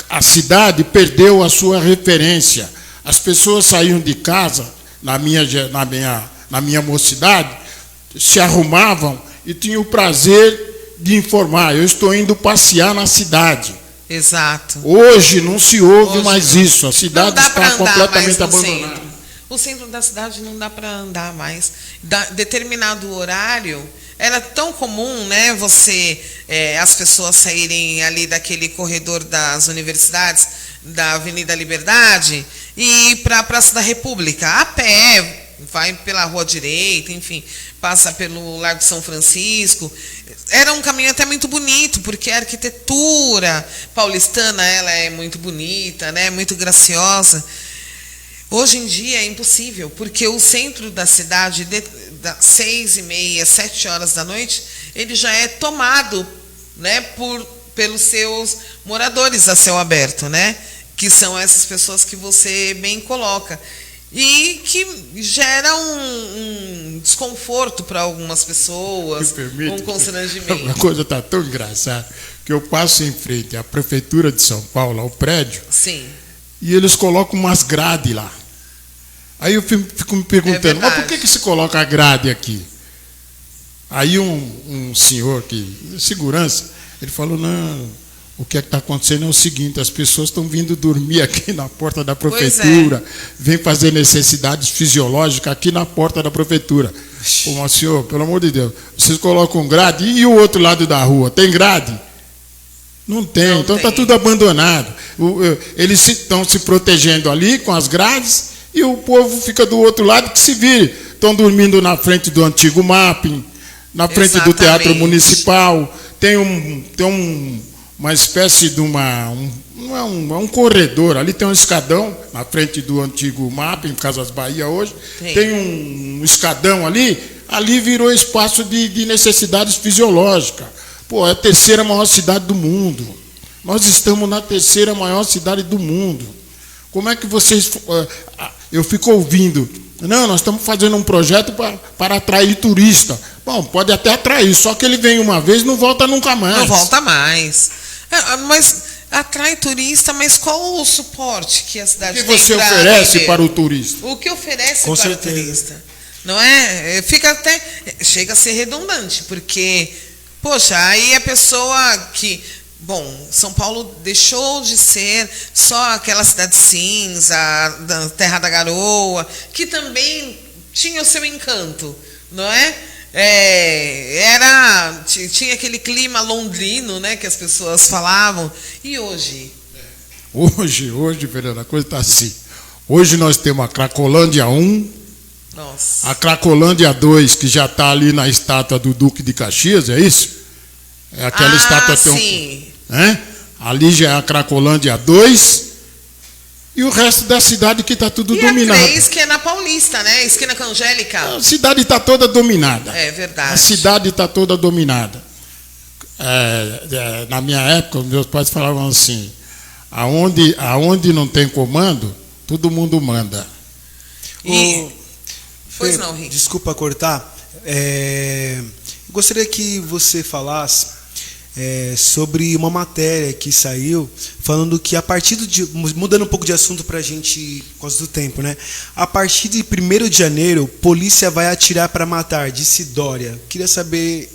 A cidade perdeu a sua referência. As pessoas saíam de casa, na minha mocidade, se arrumavam e tinham o prazer de informar: eu estou indo passear na cidade. Exato. Hoje não se ouve mais isso. A cidade está completamente abandonada. O centro da cidade não dá para andar mais. Determinado horário era tão comum, né? As pessoas saírem ali daquele corredor das universidades, da Avenida Liberdade, e ir para a Praça da República a pé. Vai pela Rua Direita, enfim, passa pelo Largo São Francisco. Era um caminho até muito bonito, porque a arquitetura paulistana ela é muito bonita, né, muito graciosa. Hoje em dia é impossível, porque o centro da cidade, das 6h30, 7 horas da noite, ele já é tomado, né, pelos seus moradores a céu aberto, né, que são essas pessoas que você bem coloca. E que gera um desconforto para algumas pessoas, um constrangimento. A coisa está tão engraçada que eu passo em frente à Prefeitura de São Paulo, ao prédio, sim, e eles colocam umas grades lá. Aí eu fico me perguntando, mas por que se coloca a grade aqui? Aí um senhor, segurança, ele falou: não, o que está acontecendo é o seguinte: as pessoas estão vindo dormir aqui na porta da prefeitura, vêm fazer necessidades fisiológicas aqui na porta da prefeitura. Pô, mas senhor, pelo amor de Deus, vocês colocam grade, e o outro lado da rua, tem grade? Não tem, então está tudo abandonado. Eles estão se protegendo ali com as grades, e o povo fica do outro lado que se vire. Estão dormindo na frente do antigo Mapping, na frente do Teatro Municipal, tem uma espécie de um corredor, ali tem um escadão na frente do antigo Mapping, Casas Bahia hoje, tem um escadão ali virou espaço de necessidades fisiológicas. Pô, é a terceira maior cidade do mundo. Nós estamos na terceira maior cidade do mundo. Como é que vocês... Eu fico ouvindo, não, nós estamos fazendo um projeto para atrair turista. Bom, pode até atrair, só que ele vem uma vez e não volta nunca mais. Não volta mais. Mas atrai turista, mas qual o suporte que a cidade tem? O que você oferece para o turista? O que oferece Com para certeza. o turista? Não é? Chega a ser redundante, porque, poxa, aí a pessoa que... Bom, São Paulo deixou de ser só aquela cidade cinza, da Terra da Garoa, que também tinha o seu encanto, não é? Tinha aquele clima londrino, né, que as pessoas falavam. E hoje? Hoje, Fernanda, a coisa está assim. Hoje nós temos a Cracolândia 1, Nossa. a Cracolândia 2, que já está ali na estátua do Duque de Caxias, é isso? É aquela estátua sim. Ali já é a Cracolândia 2 e o resto da cidade que está tudo dominado. E a 3, que é na Paulista, né? Esquina com a Angélica. A cidade está toda dominada. É verdade. A cidade está toda dominada. Na minha época, meus pais falavam assim, aonde não tem comando, todo mundo manda. Pois não, Rick. Desculpa cortar. Gostaria que você falasse sobre uma matéria que saiu falando que a partir mudando um pouco de assunto para a gente por causa do tempo, né? A partir de 1º de janeiro, polícia vai atirar para matar, disse Dória. Queria saber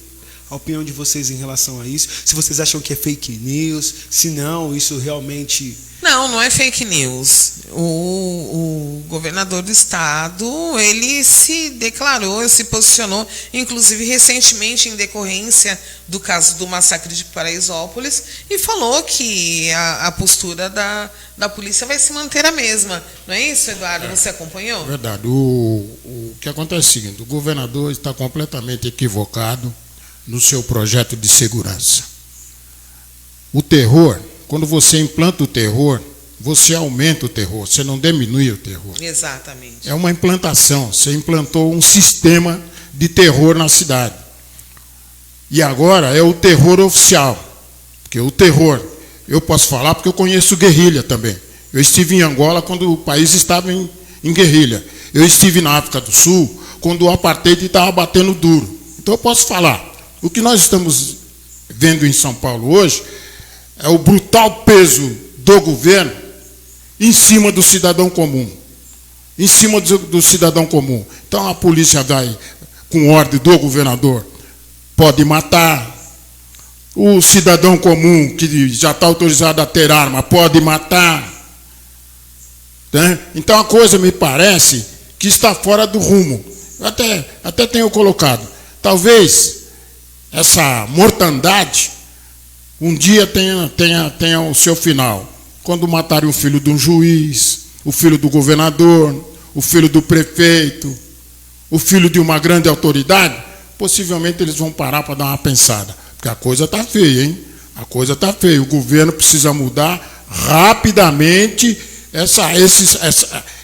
a opinião de vocês em relação a isso. Se vocês acham que é fake news, se não, isso realmente... Não é fake news. O governador do estado, ele se declarou, se posicionou, inclusive recentemente em decorrência do caso do massacre de Paraisópolis, e falou que a postura da polícia vai se manter a mesma. Não é isso, Eduardo? Você acompanhou? Verdade. O que acontece é o seguinte, o governador está completamente equivocado no seu projeto de segurança. O terror... Quando você implanta o terror, você aumenta o terror, você não diminui o terror. Exatamente. É uma implantação, você implantou um sistema de terror na cidade. E agora é o terror oficial. Porque o terror, eu posso falar porque eu conheço guerrilha também. Eu estive em Angola quando o país estava em guerrilha. Eu estive na África do Sul quando o apartheid estava batendo duro. Então eu posso falar. O que nós estamos vendo em São Paulo hoje é o brutal peso do governo em cima do cidadão comum. Em cima do cidadão comum. Então a polícia vai, com ordem do governador, pode matar. O cidadão comum, que já está autorizado a ter arma, pode matar. Né? Então a coisa me parece que está fora do rumo. Eu até tenho colocado. Talvez essa mortandade um dia tenha o seu final. Quando matarem o filho de um juiz, o filho do governador, o filho do prefeito, o filho de uma grande autoridade, possivelmente eles vão parar para dar uma pensada. Porque a coisa está feia, hein? A coisa está feia. O governo precisa mudar rapidamente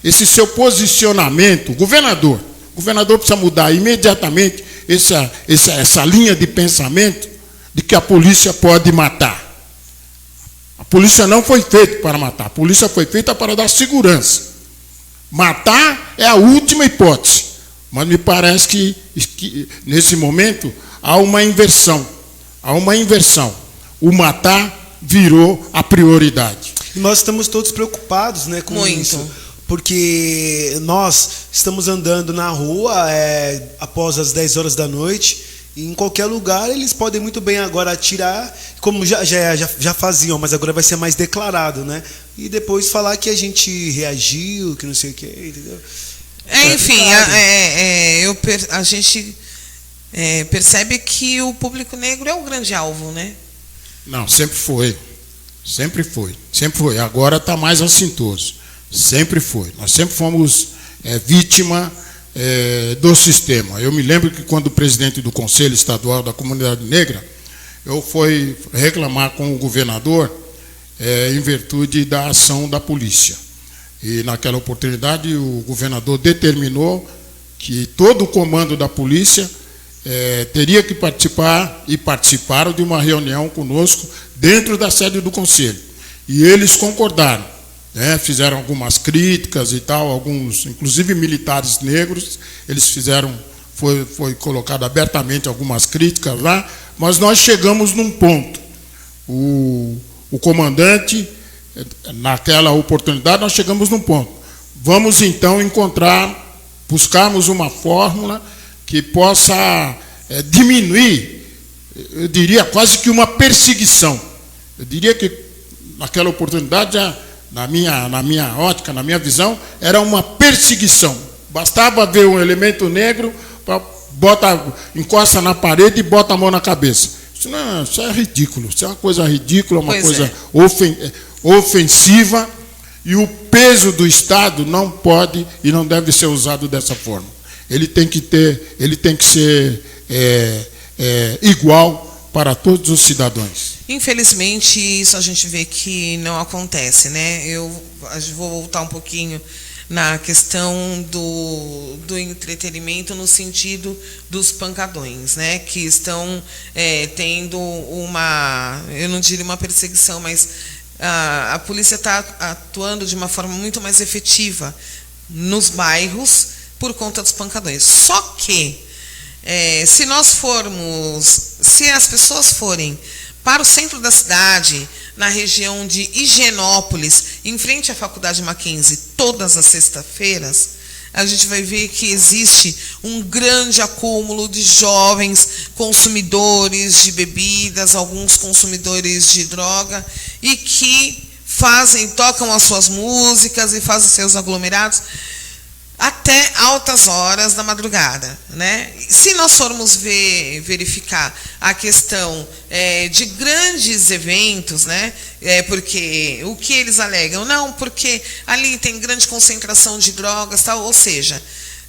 esse seu posicionamento. O governador precisa mudar imediatamente essa linha de pensamento de que a polícia pode matar. A polícia não foi feita para matar, a polícia foi feita para dar segurança. Matar é a última hipótese, mas me parece que nesse momento há uma inversão. O matar virou a prioridade. E nós estamos todos preocupados, né, com isso. Porque nós estamos andando na rua após as 10 horas da noite, e em qualquer lugar eles podem muito bem agora atirar, como já faziam, mas agora vai ser mais declarado, né? E depois falar que a gente reagiu, que não sei o que, entendeu? Enfim, a gente percebe que o público negro é o grande alvo, né? Não, sempre foi. Agora está mais assintoso. Sempre foi. Nós sempre fomos vítima do sistema. Eu me lembro que quando o presidente do Conselho Estadual da Comunidade Negra, eu fui reclamar com o governador em virtude da ação da polícia. E naquela oportunidade o governador determinou que todo o comando da polícia teria que participar, e participaram de uma reunião conosco dentro da sede do Conselho. E eles concordaram, né? Fizeram algumas críticas e tal, alguns, inclusive militares negros, eles fizeram, foi colocado abertamente algumas críticas lá, mas nós chegamos num ponto. O comandante, naquela oportunidade, nós chegamos num ponto. Vamos então buscarmos uma fórmula que possa diminuir, eu diria quase que uma perseguição. Eu diria que naquela oportunidade, na minha ótica, na minha visão, era uma perseguição. Bastava ver um elemento negro, encosta na parede e bota a mão na cabeça. Isso é ridículo, isso é uma coisa ridícula, uma coisa ofensiva, e o peso do Estado não pode e não deve ser usado dessa forma. Ele tem que ser igual para todos os cidadãos. Infelizmente, isso a gente vê que não acontece, né? Eu vou voltar um pouquinho na questão do entretenimento no sentido dos pancadões, né? Que estão tendo eu não diria uma perseguição, mas a polícia está atuando de uma forma muito mais efetiva nos bairros por conta dos pancadões. Só que se as pessoas forem para o centro da cidade, na região de Higienópolis, em frente à Faculdade Mackenzie, todas as sextas-feiras, a gente vai ver que existe um grande acúmulo de jovens consumidores de bebidas, alguns consumidores de droga, e que tocam as suas músicas e fazem seus aglomerados até altas horas da madrugada, né? Se nós formos verificar a questão de grandes eventos, né? Porque o que eles alegam? Não, porque ali tem grande concentração de drogas, tal, ou seja,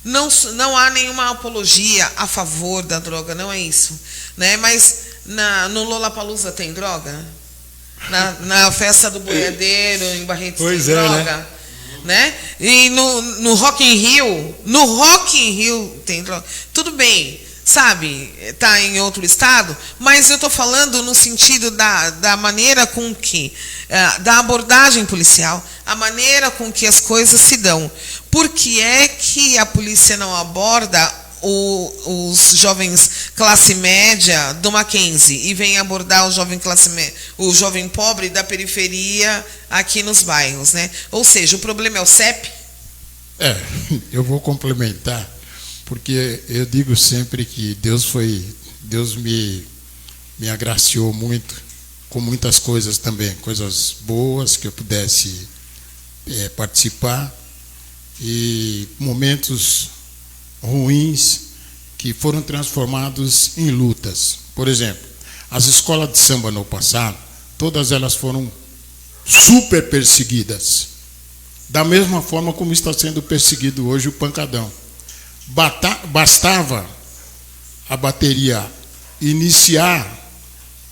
não há nenhuma apologia a favor da droga, não é isso, né? Mas no Lollapalooza tem droga? Na festa do Boiadeiro, em Barretos, tem droga? Né? E no Rock in Rio tem droga. Tudo bem, sabe, está em outro estado, mas eu estou falando no sentido da maneira com que, da abordagem policial, a maneira com que as coisas se dão. Por que é que a polícia não aborda os jovens classe média do Mackenzie e vem abordar o jovem pobre da periferia aqui nos bairros, né? Ou seja, o problema é o CEP? Eu vou complementar, porque eu digo sempre que Deus me agraciou muito com muitas coisas também, coisas boas que eu pudesse participar, e momentos ruins que foram transformados em lutas. Por exemplo, as escolas de samba no passado, todas elas foram super perseguidas, da mesma forma como está sendo perseguido hoje o pancadão. Bastava a bateria iniciar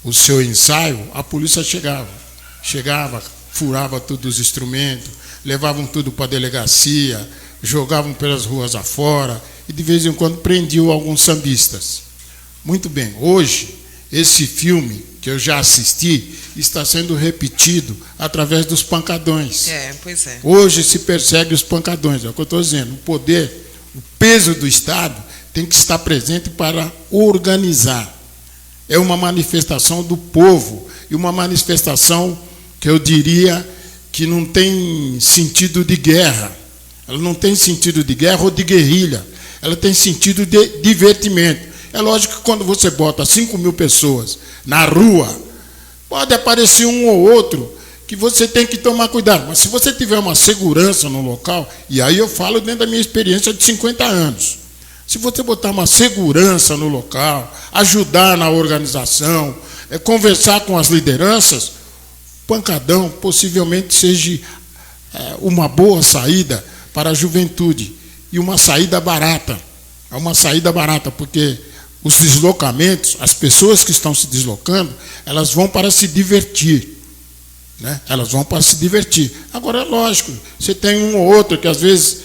o seu ensaio, a polícia chegava, furava todos os instrumentos, levavam tudo para a delegacia, jogavam pelas ruas afora, e de vez em quando prendiam alguns sambistas. Muito bem, hoje, esse filme que eu já assisti está sendo repetido através dos pancadões. Pois é. Hoje se persegue os pancadões, é o que eu estou dizendo. O poder, o peso do Estado tem que estar presente para organizar. É uma manifestação do povo, e uma manifestação que eu diria que não tem sentido de guerra. Ela não tem sentido de guerra ou de guerrilha. Ela tem sentido de divertimento. É lógico que quando você bota 5.000 pessoas na rua, pode aparecer um ou outro que você tem que tomar cuidado. Mas se você tiver uma segurança no local, e aí eu falo dentro da minha experiência de 50 anos, se você botar uma segurança no local, ajudar na organização, conversar com as lideranças, pancadão possivelmente seja uma boa saída para a juventude. E uma saída barata. É uma saída barata, porque os deslocamentos, as pessoas que estão se deslocando, elas vão para se divertir. Né? Elas vão para se divertir. Agora, é lógico, você tem um ou outro que às vezes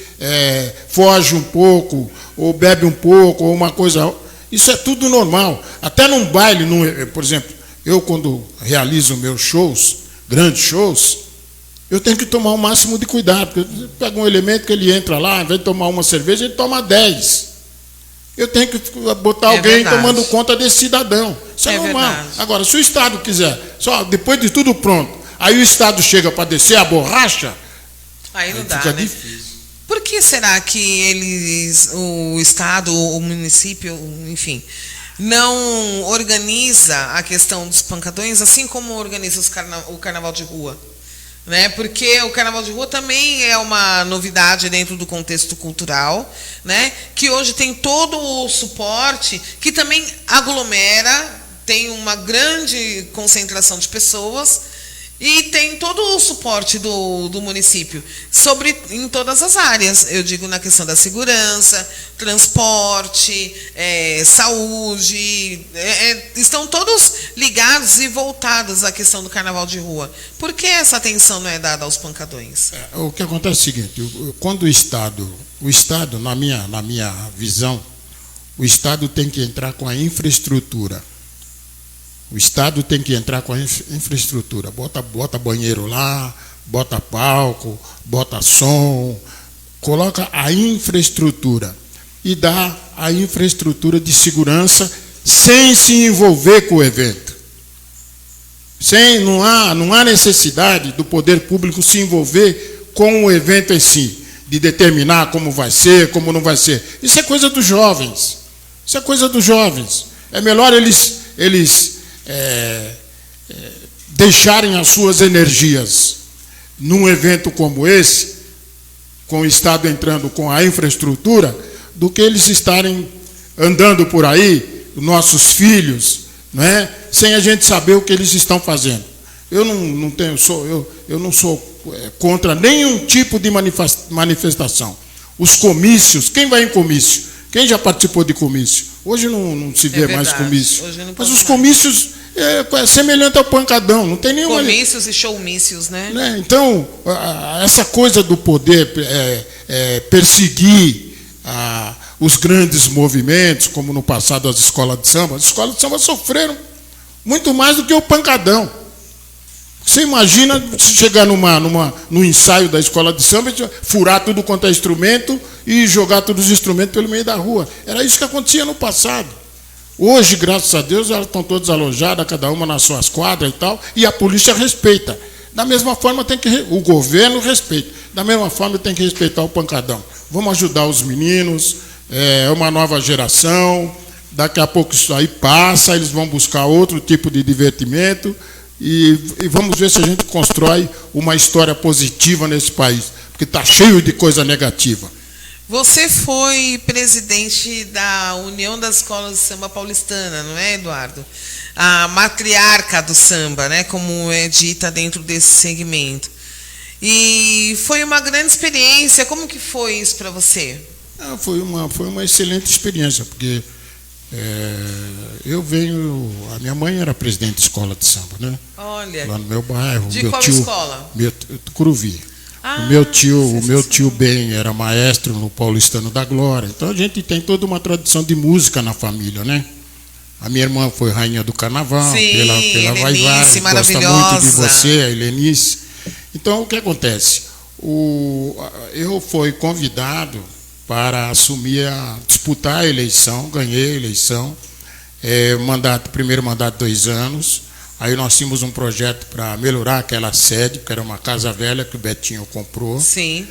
foge um pouco, ou bebe um pouco, ou uma coisa. Isso é tudo normal. Até num baile, por exemplo, eu quando realizo meus shows, grandes shows, eu tenho que tomar o máximo de cuidado. Porque eu pego um elemento que ele entra lá, ao invés de tomar uma cerveja, ele toma 10. Eu tenho que botar alguém tomando conta desse cidadão. Isso é normal. Verdade. Agora, se o Estado quiser, só depois de tudo pronto, aí o Estado chega para descer a borracha, aí não dá, fica difícil. Por que será que o Estado, o município, enfim, não organiza a questão dos pancadões, assim como organiza o carnaval de rua? Né? Porque o carnaval de rua também é uma novidade dentro do contexto cultural, né? Que hoje tem todo o suporte, que também aglomera, tem uma grande concentração de pessoas, e tem todo o suporte do município, em todas as áreas. Eu digo na questão da segurança, transporte, saúde, estão todos ligados e voltados à questão do carnaval de rua. Por que essa atenção não é dada aos pancadões? O que acontece é o seguinte, quando o Estado, na minha visão, o Estado tem que entrar com a infraestrutura. O Estado tem que entrar com a infraestrutura. Bota banheiro lá, bota palco, bota som, coloca a infraestrutura e dá a infraestrutura de segurança sem se envolver com o evento. Não há necessidade do poder público se envolver com o evento em si, de determinar como vai ser, como não vai ser. Isso é coisa dos jovens. Isso é coisa dos jovens. É melhor eles deixarem as suas energias num evento como esse, com o Estado entrando com a infraestrutura, do que eles estarem andando por aí, nossos filhos, não é? Sem a gente saber o que eles estão fazendo. Eu não sou contra nenhum tipo de manifestação. Os comícios, quem vai em comício? Quem já participou de comício? Hoje não se vê mais comício. Mas os comícios é semelhante ao pancadão. Não tem nenhuma... Comícios e showmícios, né? Então, essa coisa do poder perseguir os grandes movimentos, como no passado as escolas de samba sofreram muito mais do que o pancadão. Você imagina se chegar no ensaio da escola de samba, furar tudo quanto é instrumento e jogar todos os instrumentos pelo meio da rua. Era isso que acontecia no passado. Hoje, graças a Deus, elas estão todas alojadas, cada uma nas suas quadras e tal, e a polícia respeita. Da mesma forma, o governo respeita. Da mesma forma, tem que respeitar o pancadão. Vamos ajudar os meninos, é uma nova geração, daqui a pouco isso aí passa, eles vão buscar outro tipo de divertimento, e vamos ver se a gente constrói uma história positiva nesse país, porque está cheio de coisa negativa. Você foi presidente da União das Escolas de Samba Paulistana, não é, Eduardo? A matriarca do samba, né, como é dita dentro desse segmento. E foi uma grande experiência. Como que foi isso para você? Foi uma excelente experiência, porque a minha mãe era presidente de escola de samba, né? Olha. Lá no meu bairro. De qual escola? Curuvi. O meu tio Ben era maestro no Paulistano da Glória. Então a gente tem toda uma tradição de música na família, né? A minha irmã foi rainha do carnaval, pela Vai-Vai, gosta muito de você, a Helenice. Então o que acontece? Eu fui convidado para disputar a eleição, ganhei a eleição, primeiro mandato 2 anos. Aí nós tínhamos um projeto para melhorar aquela sede, que era uma casa velha que o Betinho comprou. Sim.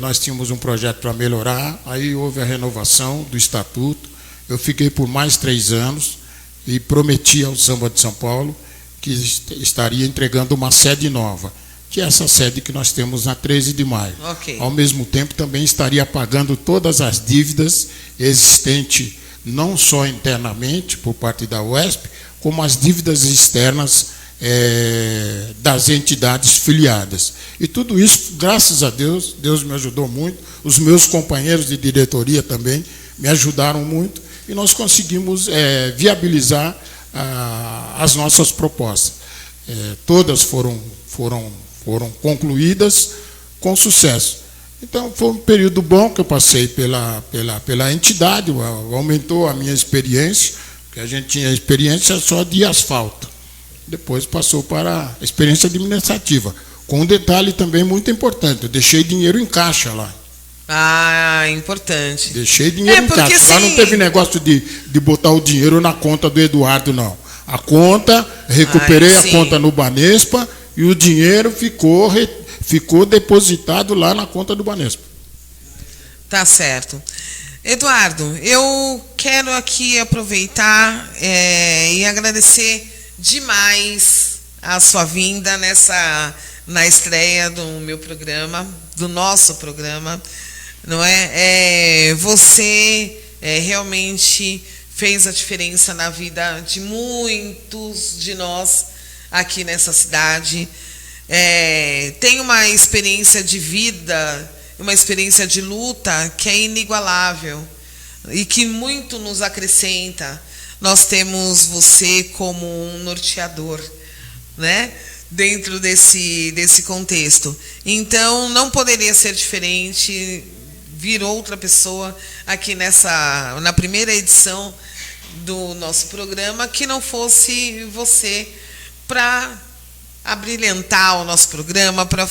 Nós tínhamos um projeto para melhorar, aí houve a renovação do estatuto. Eu fiquei por mais 3 anos e prometi ao Samba de São Paulo que estaria entregando uma sede nova, que é essa sede que nós temos na 13 de maio. Okay. Ao mesmo tempo, também estaria pagando todas as dívidas existentes, não só internamente, por parte da UESP, como as dívidas externas das entidades filiadas. E tudo isso, graças a Deus, Deus me ajudou muito, os meus companheiros de diretoria também me ajudaram muito, e nós conseguimos viabilizar as nossas propostas. Todas foram concluídas com sucesso. Então, foi um período bom que eu passei pela entidade, aumentou a minha experiência, porque a gente tinha experiência só de asfalto. Depois passou para a experiência administrativa. Com um detalhe também muito importante, eu deixei dinheiro em caixa lá. Ah, importante. Deixei dinheiro em caixa. Assim, lá não teve negócio de botar o dinheiro na conta do Eduardo, não. A conta, recuperei a conta no Banespa e o dinheiro ficou depositado lá na conta do Banespa. Tá certo. Eduardo, eu quero aqui aproveitar e agradecer demais a sua vinda na estreia do meu programa, do nosso programa, não é? Você realmente fez a diferença na vida de muitos de nós aqui nessa cidade. Tem uma experiência de vida, uma experiência de luta que é inigualável e que muito nos acrescenta. Nós temos você como um norteador, né? Dentro desse contexto. Então, não poderia ser diferente vir outra pessoa aqui na primeira edição do nosso programa que não fosse você, para abrilhantar o nosso programa, para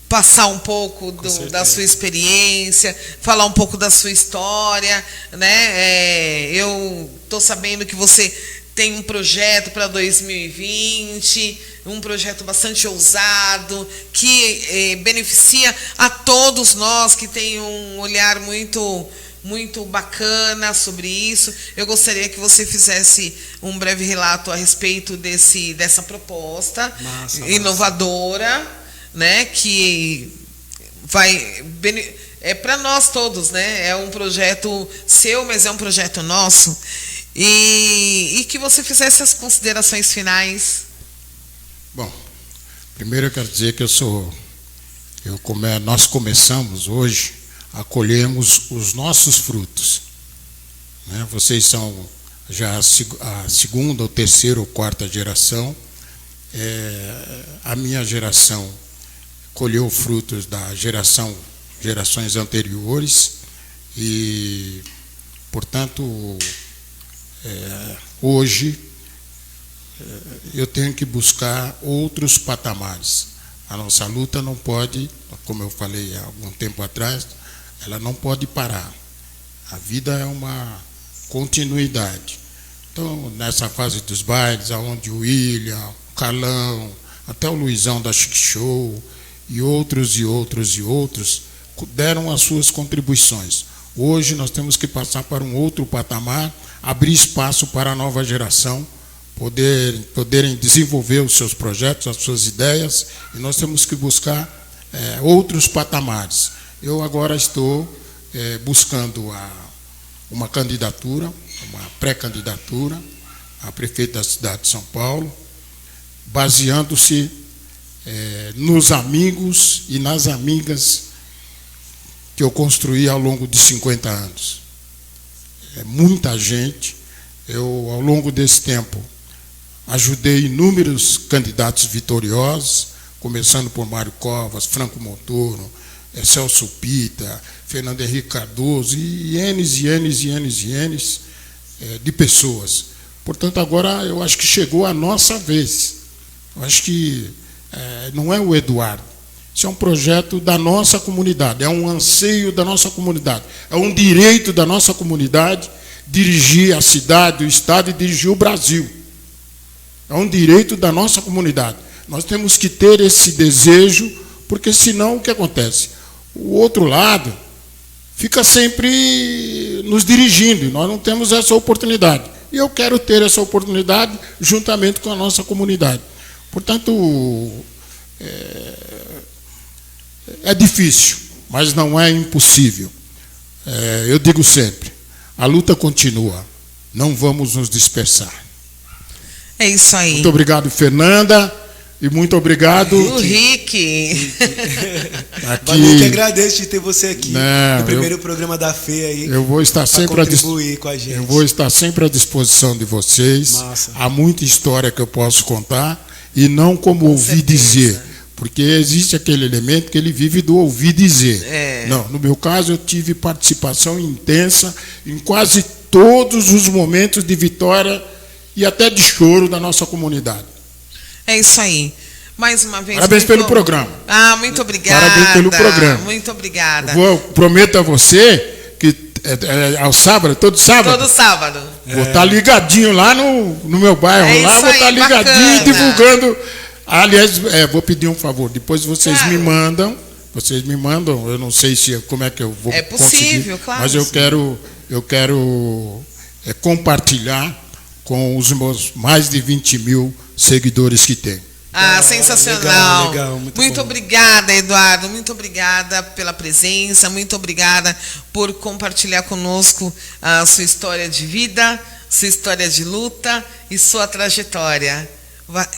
passar um pouco da sua experiência, falar um pouco da sua história, né? Eu estou sabendo que você tem um projeto para 2020, um projeto bastante ousado, que beneficia a todos nós, que tem um olhar muito bacana sobre isso. Eu gostaria que você fizesse um breve relato a respeito dessa proposta inovadora, né, que vai para nós todos, né? É um projeto seu, mas é um projeto nosso. E que você fizesse as considerações finais. Bom, primeiro eu quero dizer que nós começamos hoje, acolhemos os nossos frutos, né? Vocês são já a segunda, ou terceira, ou quarta geração. A minha geração colheu frutos da gerações anteriores e, portanto, hoje eu tenho que buscar outros patamares. A nossa luta não pode, como eu falei há algum tempo atrás, ela não pode parar. A vida é uma continuidade. Então, nessa fase dos bailes, onde o William, o Carlão, até o Luizão da Chic Show e outros deram as suas contribuições. Hoje nós temos que passar para um outro patamar, abrir espaço para a nova geração poderem desenvolver os seus projetos, as suas ideias, e nós temos que buscar outros patamares. Eu agora estou buscando uma candidatura, uma pré-candidatura a prefeito da cidade de São Paulo, baseando-se nos amigos e nas amigas que eu construí ao longo de 50 anos. Muita gente. Eu, ao longo desse tempo, ajudei inúmeros candidatos vitoriosos, começando por Mário Covas, Franco Montoro, Celso Pita, Fernando Henrique Cardoso e N de pessoas. Portanto, agora eu acho que chegou a nossa vez. Eu acho que não é o Eduardo. Isso é um projeto da nossa comunidade, é um anseio da nossa comunidade, é um direito da nossa comunidade dirigir a cidade, o estado e dirigir o Brasil. É um direito da nossa comunidade. Nós temos que ter esse desejo, porque senão o que acontece? O outro lado fica sempre nos dirigindo, e nós não temos essa oportunidade. E eu quero ter essa oportunidade juntamente com a nossa comunidade. Portanto, é difícil, mas não é impossível. Eu digo sempre, a luta continua, não vamos nos dispersar. É isso aí. Muito obrigado, Fernanda, e muito obrigado... O Rick. Valeu, que agradeço de ter você aqui no primeiro programa da FE aí. Eu vou estar sempre contribuir com a gente. Eu vou estar sempre à disposição de vocês. Massa. Há muita história que eu posso contar, e não como ouvi dizer, Porque existe aquele elemento que ele vive do ouvir dizer. É. Não, no meu caso eu tive participação intensa em quase todos os momentos de vitória e até de choro da nossa comunidade. É isso aí. Mais uma vez. Parabéns pelo programa. Ah, muito obrigada. Parabéns pelo programa. Muito obrigada. Prometo a você que ao sábado, todo sábado. Todo sábado. Vou estar ligadinho lá no meu bairro. É lá isso vou estar aí, ligadinho bacana. divulgando. Aliás, vou pedir um favor. Depois vocês Claro. me mandam. Vocês me mandam. Eu não sei como é que eu vou É possível, conseguir, claro. mas eu quero compartilhar com os meus mais de 20 mil seguidores que tenho. Ah, sensacional. legal, muito bom. obrigada, Eduardo. Muito obrigada pela presença. Muito obrigada por compartilhar conosco a sua história de vida, sua história de luta e sua trajetória.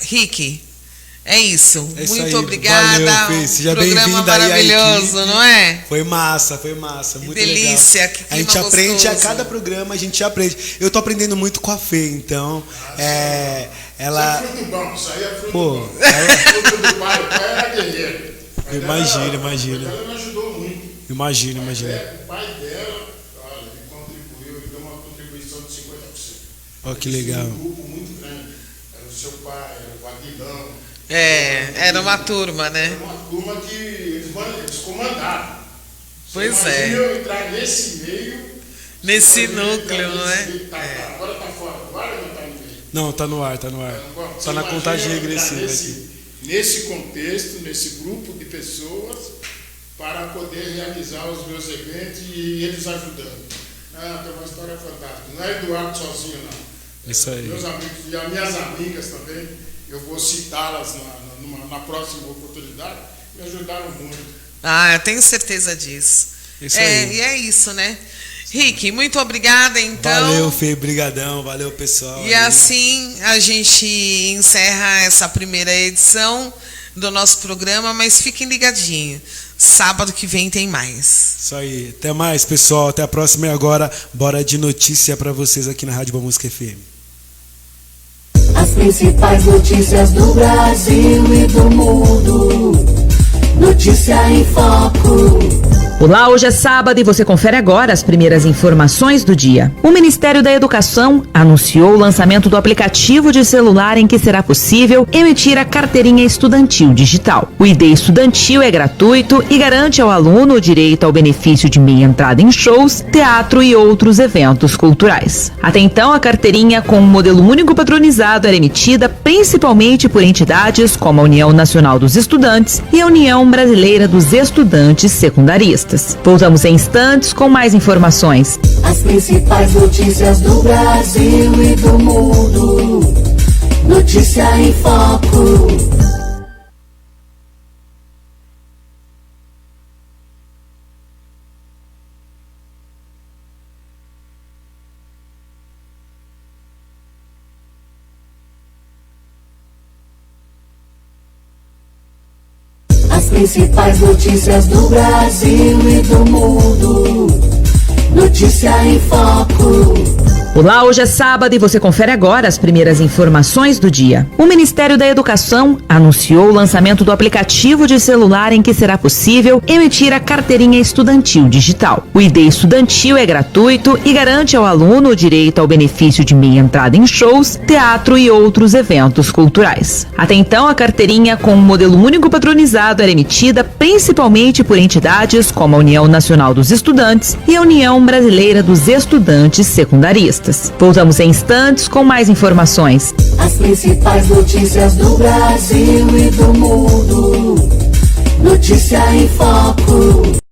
Rick, é isso. É isso muito aí. obrigada. Valeu, Fê. Seja Programa bem-vinda aí à maravilhoso, equipe. não é? Foi massa. Muito delícia, legal. que A gente clima aprende a gostoso. cada programa, a gente aprende. Eu tô aprendendo muito com a Fê, então ela. Isso é fruto bom, isso aí é fruto Pô, bom. Fruto do pai, o pai era guerreiro. Imagina. Ela me ajudou muito. Imagina. O pai dela, olha, ele contribuiu, ele deu uma contribuição de 50%. Ó, que legal. Um grupo muito grande. Era o seu pai, era o Aguilão. Era uma turma, né? Era uma turma que eles comandaram. Pois Você é. imagina eu entrar nesse meio. Nesse núcleo, não é? Agora tá fora do ar ou não tá no meio? Não, tá no ar. Só na contagem regressiva aqui. Nesse contexto, nesse grupo de pessoas, para poder realizar os meus eventos e eles ajudando. Tem uma história fantástica. Não é Eduardo sozinho, não. Isso aí. Meus amigos e as minhas amigas também, eu vou citá-las na próxima oportunidade, me ajudaram muito. Ah, eu tenho certeza disso. Isso aí. E é isso, né? Rick, muito obrigada, então. Valeu, Fê, brigadão, valeu, pessoal. E assim a gente encerra essa primeira edição do nosso programa, mas fiquem ligadinhos. Sábado que vem tem mais. Isso aí. Até mais, pessoal. Até a próxima. E agora, bora de notícia pra vocês aqui na Rádio Boa Música FM. As principais notícias do Brasil e do mundo. Notícia em foco. Olá, hoje é sábado e você confere agora as primeiras informações do dia. O Ministério da Educação anunciou o lançamento do aplicativo de celular em que será possível emitir a carteirinha estudantil digital. O ID estudantil é gratuito e garante ao aluno o direito ao benefício de meia entrada em shows, teatro e outros eventos culturais. Até então, a carteirinha com um modelo único padronizado era emitida principalmente por entidades como a União Nacional dos Estudantes e a União Brasileira dos Estudantes Secundaristas. Voltamos em instantes com mais informações. As principais notícias do Brasil e do mundo. Notícia em foco. As principais notícias do Brasil e do mundo. Notícia em foco. Olá, hoje é sábado e você confere agora as primeiras informações do dia. O Ministério da Educação anunciou o lançamento do aplicativo de celular em que será possível emitir a carteirinha estudantil digital. O ID estudantil é gratuito e garante ao aluno o direito ao benefício de meia entrada em shows, teatro e outros eventos culturais. Até então, a carteirinha com um modelo único padronizado era emitida principalmente por entidades como a União Nacional dos Estudantes e a União Brasileira dos Estudantes Secundaristas. Voltamos em instantes com mais informações. As principais notícias do Brasil e do mundo. Notícia em foco.